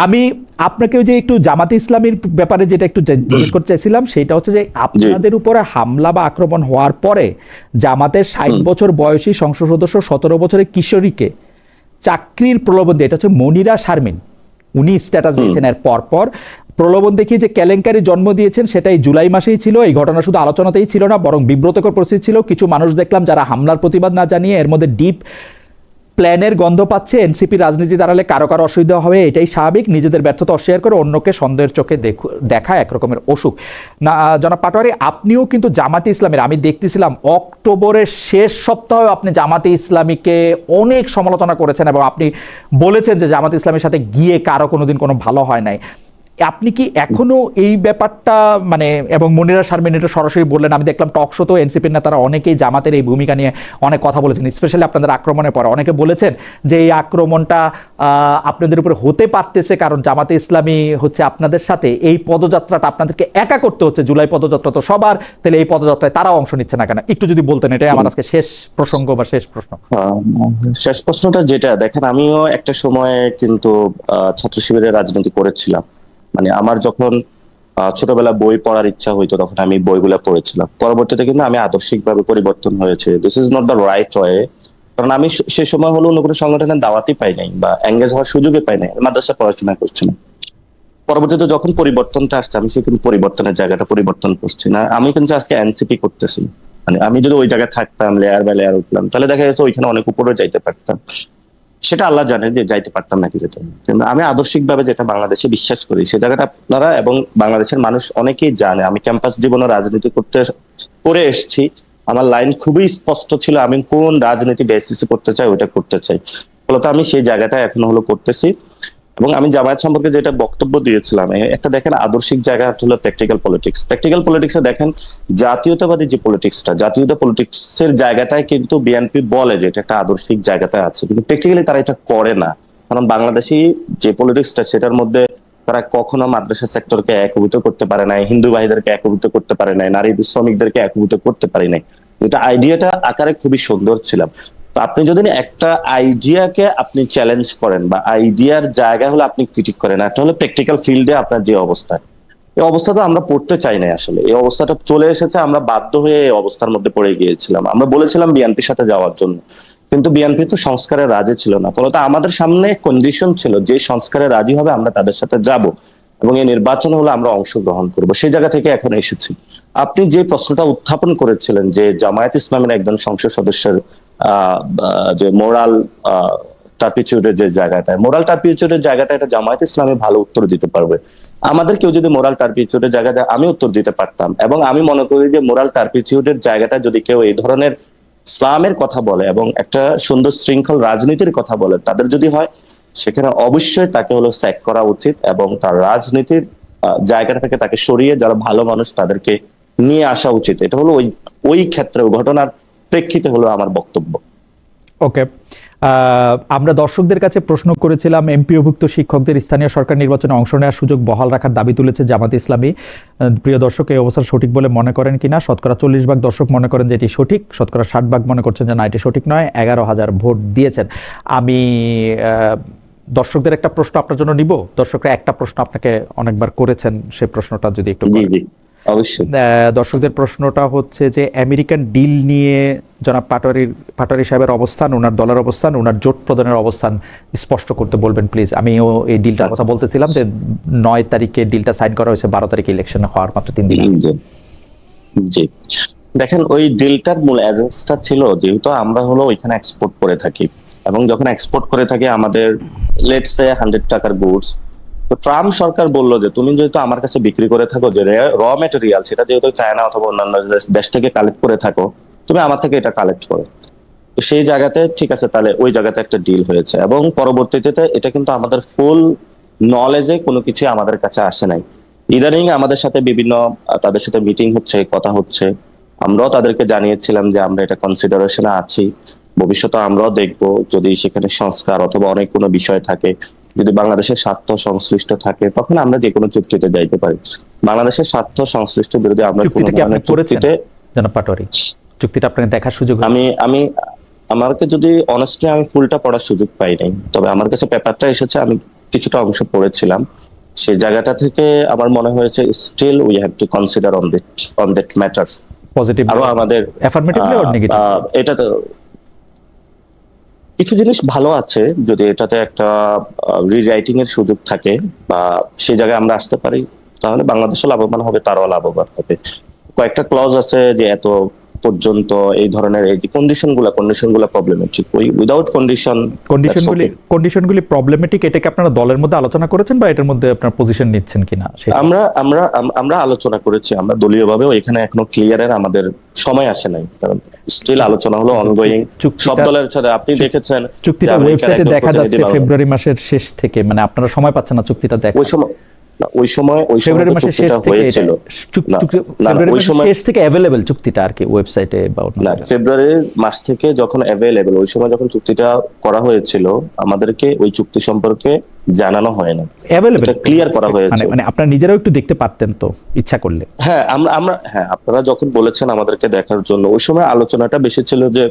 আমি আপনাকে যে একটু জামাতে ইসলামীর ব্যাপারে যেটা একটু জিজ্ঞেস করতে চাইছিলাম, সেটা হচ্ছে যে আপনাদের উপরে হামলা বা আক্রমণ হওয়ার পরে জামাতের 60 বছর বয়সী সংসদ সদস্য 17 বছরের কিশোরীকে চাকরির প্রলোভন দিয়ে, এটা হচ্ছে মনিরা শারমিন, উনি স্ট্যাটাস দিয়েছেন এর পর প্রলোভন দেখিয়ে যে কেলেঙ্কারি জন্ম দিয়েছেন, সেটাই জুলাই মাসেই ছিল। এই ঘটনা শুধু আলোচনাতেই ছিল না, বরং বিব্রতকর পরিস্থিতি ছিল। কিছু মানুষ দেখলাম যারা হামলার প্রতিবাদ না জানিয়ে এর মধ্যে ডিপ প্ল্যানের গন্ধ পাচ্ছে, এনসিপি রাজনীতি দাঁড়ালে কারো কারো অসুবিধা হবে, এটাই স্বাভাবিক। নিজেদের ব্যর্থতা অস্বীকার করে অন্যকে সন্দেহের চোখে দেখা একরকমের অসুখ। না জনাব পাটোয়ারি, আপনিও কিন্তু জামাতে ইসলামের, আমি দেখতেছিলাম অক্টোবরের শেষ সপ্তাহে আপনি জামাতে ইসলামীকে অনেক সমালোচনা করেছেন এবং আপনি বলেছেন যে জামাতে ইসলামের সাথে গিয়ে কারো কোনোদিন কোনো ভালো হয় নাই। আপনি কি এখনো এই ব্যাপারটা মানে, এবং মনিরা শারমিন এটা সরাসরি বললেন, আমি দেখলাম টক শো তো এনসিপির নেতারা অনেকেই জামাতের এই ভূমিকা নিয়ে অনেক কথা বলেছেন, স্পেশালি আপনাদের আক্রমণের পর অনেকে বলেছেন যে এই আক্রমণটা আপনাদের উপরে হতে পারতেছে কারণ জামাতে ইসলামী হচ্ছে আপনাদের সাথে এই পদযাত্রাটা আপনাদেরকে একা করতে হচ্ছে, জুলাই পদযাত্রা তো সবার, তাহলে এই পদযাত্রায় তারাও অংশ নিচ্ছে না কেন? একটু যদি বলতেন, এটাই আমার আজকে শেষ প্রসঙ্গ বা শেষ প্রশ্ন। শেষ প্রশ্নটা যেটা, দেখেন আমিও একটা সময়ে কিন্তু ছাত্র শিবিরের রাজনীতি করেছিলাম। মানে আমার যখন ছোটবেলা বই পড়ার ইচ্ছা হইতো তখন আমি বইগুলা পড়েছিলাম। পরবর্তীতে কিন্তু আমি আদর্শিকভাবে পরিবর্তন হয়েছে। This is not the right way, কারণ আমি সে সময় হলো অন্য কোনো সংগঠনের দাওয়াতই পাই নাই বা এঙ্গেজ হওয়ার সুযোগই পাই নাই, মাদ্রাসা পড়াশোনা করছি না। পরবর্তীতে যখন পরিবর্তনটা আসছে, আমি সে কিন্তু পরিবর্তনের জায়গাটা পরিবর্তন করছি না, আমি কিন্তু আজকে এনসিপি করতেছি। মানে আমি যদি ওই জায়গায় থাকতাম, লেয়ার বাই লেয়ার উঠলাম, তাহলে দেখা যাচ্ছে ওইখানে অনেক উপরে যাইতে পারতাম। সেটা আল্লাহ জানে যে যাইতে পারতাম নাকি যেতাম, কিন্তু আমি আদর্শিকভাবে যেটা বাংলাদেশে বিশ্বাস করি সে জায়গাটা আপনারা এবং বাংলাদেশের মানুষ অনেকেই জানে। আমি ক্যাম্পাস জীবনে রাজনীতি করে এসেছি, আমার লাইন খুবই স্পষ্ট ছিল, আমি কোন রাজনীতি বেসিসে করতে চাই ওইটা করতে চাই। ফলত আমি সেই জায়গাটা এখন হলো করতেছি। এবং আমি জামায়াত সম্পর্কে যেটা বক্তব্য দিয়েছিলাম, একটা দেখেন আদর্শিক জায়গা হলো প্র্যাকটিক্যাল পলিটিক্স। প্র্যাকটিক্যাল পলিটিক্সে দেখেন জাতীয়তাবাদী যে পলিটিক্সটা, জাতীয়তা পলিটিক্সের জায়গাটায় কিন্তু বিএনপি বলে যে এটা একটা আদর্শিক জায়গাতে আছে, কিন্তু প্র্যাকটিক্যালি তারা এটা করে না। কারণ বাংলাদেশি যে পলিটিক্সটা সেটার মধ্যে তারা কখনো মাদ্রাসা সেক্টরকে একভূত করতে পারে নাই, হিন্দু ভাইদেরকে একভূত করতে পারে নাই, নারী শ্রমিকদেরকে একভূত করতে পারে নাই। যেটা আইডিয়াটা আকারে খুবই সুন্দর ছিল। তো আপনি যদি একটা আইডিয়াকে আপনি চ্যালেঞ্জ করেন বা আইডিয়ার জায়গা হলো আপনি ক্রিটিক করেন, একটা হলো প্র্যাকটিক্যাল ফিল্ডে আপনার যে অবস্থা, এই অবস্থা তো আমরা পড়তে চাই না। আসলে এই অবস্থাটা চলে এসেছে, আমরা বাধ্য হয়ে এই অবস্থার মধ্যে পড়ে গিয়েছিলাম। আমরা বলেছিলাম বিএনপির সাথে যাওয়ার জন্য, কিন্তু বিএনপি তো সংস্কারের রাজি ছিল না। ফলত আমাদের সামনে কন্ডিশন ছিল যে সংস্কারে রাজি হবে আমরা তাদের সাথে যাব এবং এই নির্বাচন হলো আমরা অংশগ্রহণ করব। সেই জায়গা থেকে এখন এসেছি। আপনি যে প্রশ্নটা উত্থাপন করেছিলেন যে জামায়াত ইসলামের একজন সংসদ সদস্যের যে মোরাল টার্পিচিউডের যে জায়গাটা, মোরাল টার্পিচিউডের জায়গাটা, এটা জামায়াত ইসলামী ভালো উত্তর দিতে পারবে। আমাদের কেউ যদি মোরাল টার্পিচিউডের জায়গাটা আমি উত্তর দিতে পারতাম, এবং আমি মনে করি যে মোরাল টার্পিচিউডের জায়গাটা যদি কেউ এই ধরনের ইসলামের কথা বলে এবং একটা সুন্দর শৃঙ্খল রাজনীতির কথা বলে তাদের যদি হয়, সেখানে অবশ্যই তাকে হলো স্যাক করা উচিত এবং তার রাজনীতির জায়গাটা থেকে তাকে সরিয়ে যারা ভালো মানুষ তাদেরকে নিয়ে আসা উচিত। এটা হলো ওই ক্ষেত্রে ঘটনার প্রেক্ষিতে হলো আমার বক্তব্য। ওকে, আমরা দর্শকদের কাছে প্রশ্ন করেছিলাম এমপিওভুক্ত শিক্ষকদের স্থানীয় সরকার নির্বাচনে অংশ নেওয়ার সুযোগ বহাল রাখার দাবি তুলেছে জামাতে ইসলামী। প্রিয় দর্শক, এই অবস্থা সঠিক বলে মনে করেন কিনা? শতকরা 40% দর্শক মনে করেন যে এটি সঠিক, শতকরা 60% মনে করছেন যে না এটি সঠিক নয়। 11,000 ভোট দিয়েছেন। আমি দর্শকদের একটা প্রশ্ন আপনার জন্য নিব। দর্শকরা একটা প্রশ্ন আপনাকে অনেকবার করেছেন, সেই প্রশ্নটা যদি একটু অবশ্যই। দর্শকদের প্রশ্নটা হচ্ছে যে আমেরিকান ডিল নিয়ে জনাব পাটোয়ারি সাহেবের অবস্থান, ওনার দলের অবস্থান, ওনার জোট প্রদানের অবস্থান স্পষ্ট করতে বলবেন প্লিজ। আমিও এই ডিলটার কথা বলতেছিলাম যে 9 তারিখে ডিলটা সাইন করা হয়েছে, 12 তারিখে ইলেকশন হওয়ার মাত্র 3 দিন। জি, দেখেন ওই ডিলটার মূল এজেন্সটা ছিল যেহেতু আমরা হলো ওইখানে এক্সপোর্ট করে থাকি, এবং যখন এক্সপোর্ট করে থাকি আমাদের লেটস সে 100 টাকার গুডস, তো ট্রাম্প সরকার বললো যে তুমি যেহেতু আমার কাছে বিক্রি করে থাকো যে র ম্যাটেরিয়াল, সেটা যেহেতু চায়না অথবা অন্যান্য দেশ থেকে কালেক্ট করে থাকো, তুমি আমার থেকে এটা কালেক্ট করো। তো সেই জায়গাতে ঠিক আছে, তাহলে ওই জায়গাতে একটা ডিল হয়েছে, এবং পরবর্তীতে এটা কিন্তু আমাদের ফুল নলেজে কোনো কিছু আমাদের কাছে আসে নাই। ইদানিং আমাদের সাথে বিভিন্ন তাদের সাথে মিটিং হচ্ছে, কথা হচ্ছে, আমরাও তাদেরকে জানিয়েছিলাম যে আমরা এটা কনসিডারেশনে আছি, ভবিষ্যতে আমরাও দেখবো যদি সেখানে সংস্কার অথবা অনেক কোনো বিষয় থাকে, যদি বাংলাদেশের স্বার্থ সংশ্লিষ্ট থাকে তখন আমরা যে কোনো চুক্তিতে যাইতে পারি। বাংলাদেশের স্বার্থ সংশ্লিষ্ট বিরোধী আমরা কোনো ধরনের চুক্তিতে, জনাব পাটোয়ারি, চুক্তিটা আপনাকে দেখার সুযোগ? আমি আমাকে যদি অনেস্টলি আমি ফুলটা পড়ার সুযোগ পাই নাই, তবে আমার কাছে পেপারটা এসেছে, আমি কিছুটা অংশ পড়েছিলাম। সেই জায়গাটা থেকে আমার মনে হয়েছে still we have to consider on that matter. Positive আরো আমাদের অ্যাফার্মেটিভলি অর নেগেটিভ, এটা তো কিছু জিনিস ভালো আছে, যদি এটাতে একটা রিরাইটিং এর সুযোগ থাকে বা সেই জায়গায় আমরা আসতে পারি, তাহলে বাংলাদেশও লাভবান হবে, তারাও লাভবান হবে। কয়েকটা ক্লজ আছে যে এত পর্যন্ত এই ধরনের এই যে কন্ডিশনগুলো প্রবলেমেটিক। ওই উইদাউট কন্ডিশনগুলি প্রবলেমেটিক, এটাকে আপনারা দলের মধ্যে আলোচনা করেছেন বা এটার মধ্যে আপনার পজিশন নিচ্ছেন কিনা সেটা? আমরা আলোচনা করেছি, আমরা দলীয়ভাবেও এখানে এখনো ক্লিয়ারের আমাদের সময় আসে নাই, কারণ স্টিল আলোচনা হলো অনগোয়িং সব দলের সাথে। আপনি দেখেছেন চুক্তিটা ওয়েবসাইটে দেখা যাচ্ছে ফেব্রুয়ারি মাসের শেষ থেকে, মানে আপনারা সময় পাচ্ছেন না চুক্তিটা দেখা। ওই সময় ফেব্রুয়ারি মাসের শেষ থেকে হয়েছিল, ফেব্রুয়ারি মাসের শেষ থেকে অ্যাভেলেবল চুক্তিটা আর কি ওয়েবসাইটে বা না, ফেব্রুয়ারি মাস থেকে যখন অ্যাভেলেবল, ওই সময় যখন চুক্তিটা করা হয়েছিল আমাদেরকে ওই চুক্তি সম্পর্কে জানানো হয় না, অ্যাভেলেবল ক্লিয়ার করা হয়েছে। মানে আপনারা নিজেরাও একটু দেখতে পারতেন তো ইচ্ছা করলে। হ্যাঁ, আপনারা যখন বলেছেন আমাদেরকে দেখার জন্য, ওই সময় আলোচনাটা বেশি ছিল যে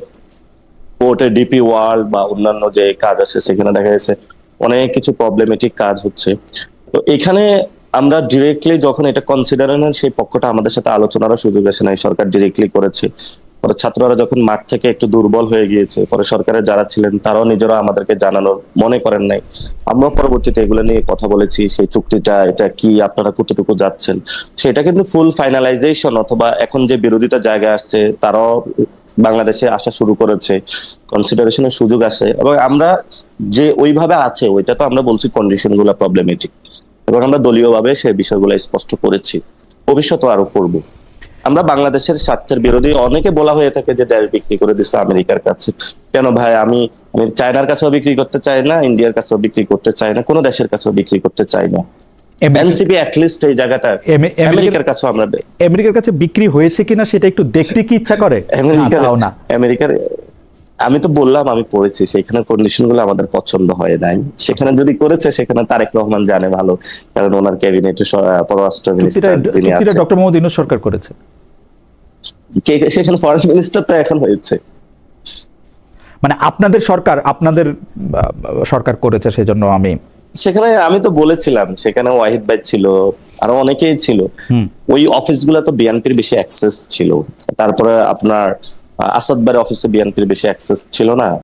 পোর্টে ডিপি ওয়ার্ল্ড বা অন্যান্য যে কাজ আছে সেখানে দেখা গেছে অনেক কিছু প্রবলেমেটিক কাজ হচ্ছে। তো এখানে আমরা ডিরেক্টলি যখন এটা কনসিডার নেন, সেই পক্ষটা আমাদের সাথে আলোচনার সুযোগ আসে নাই, সরকার ডিরেক্টলি করেছে। পরে ছাত্ররা যখন মাঠ থেকে একটু দুর্বল হয়ে গিয়েছে, পরে সরকারের যারা ছিলেন তারাও নিজেরা আমাদেরকে জানানোর মনে করেন নাই। আমরা পরবর্তীতে এগুলো নিয়ে কথা বলেছি, সেই চুক্তিটা এটা কি, আপনারা কতটুকু যাচ্ছেন, সেটা কিন্তু ফুল ফাইনালাইজেশন অথবা এখন যে বিরোধিতা জায়গায় আসছে তারাও বাংলাদেশে আসা শুরু করেছে, কনসিডারেশনের সুযোগ আসে। এবং আমরা যে ওইভাবে আছে ওইটা তো আমরা বলছি কন্ডিশনগুলো প্রবলেমেটিক, এবং আমরা দলীয়ভাবে সেই বিষয়গুলো স্পষ্ট করেছি, ভবিষ্যতে আরো করব। আমরা বাংলাদেশের স্বার্থের বিরোধী, অনেকে বলা হয়ে থাকে যে দেশ বিক্রি করে দিচ্ছে আমেরিকার কাছে। কেন ভাই, আমি চায়নার কাছেও বিক্রি করতে চাই না, ইন্ডিয়ার কাছেও বিক্রি করতে চাই না, কোনো দেশের কাছেও বিক্রি করতে চাই না। এনসিপি অ্যাটলিস্ট এই জায়গাটা আমেরিকার কাছে, আমরা আমেরিকার কাছে বিক্রি হয়েছে কিনা সেটা একটু দেখতে কি ইচ্ছা করে। আমেরিকার আমি তো বললাম, আমি পড়েছি, সেখানে কন্ডিশনগুলো আমাদের পছন্দ হয় নাই। সেখানে যদি করেছে, সেখানে তারেক রহমান জানে ভালো, কারণ ওনার ক্যাবিনেটে পররাষ্ট্র মিনিস্টার যিনি আছেন, ডক্টর মোহাম্মদ ইউনূস সরকার করেছে। সেখানে ফরেন মিনিস্টার তো এখন হয়েছে, মানে আপনাদের সরকার করেছে, সেজন্য সেখানে আমি তো বলেছিলাম, সেখানে ওয়াহিদ ভাই ছিল, আরো অনেকেই ছিল। ওই অফিসগুলো তো বিএনপির বেশি অ্যাক্সেস ছিল, তারপরে আপনার আসাদ ভাইয়ের অফিসে বিএনপির বেশি অ্যাক্সেস ছিল না।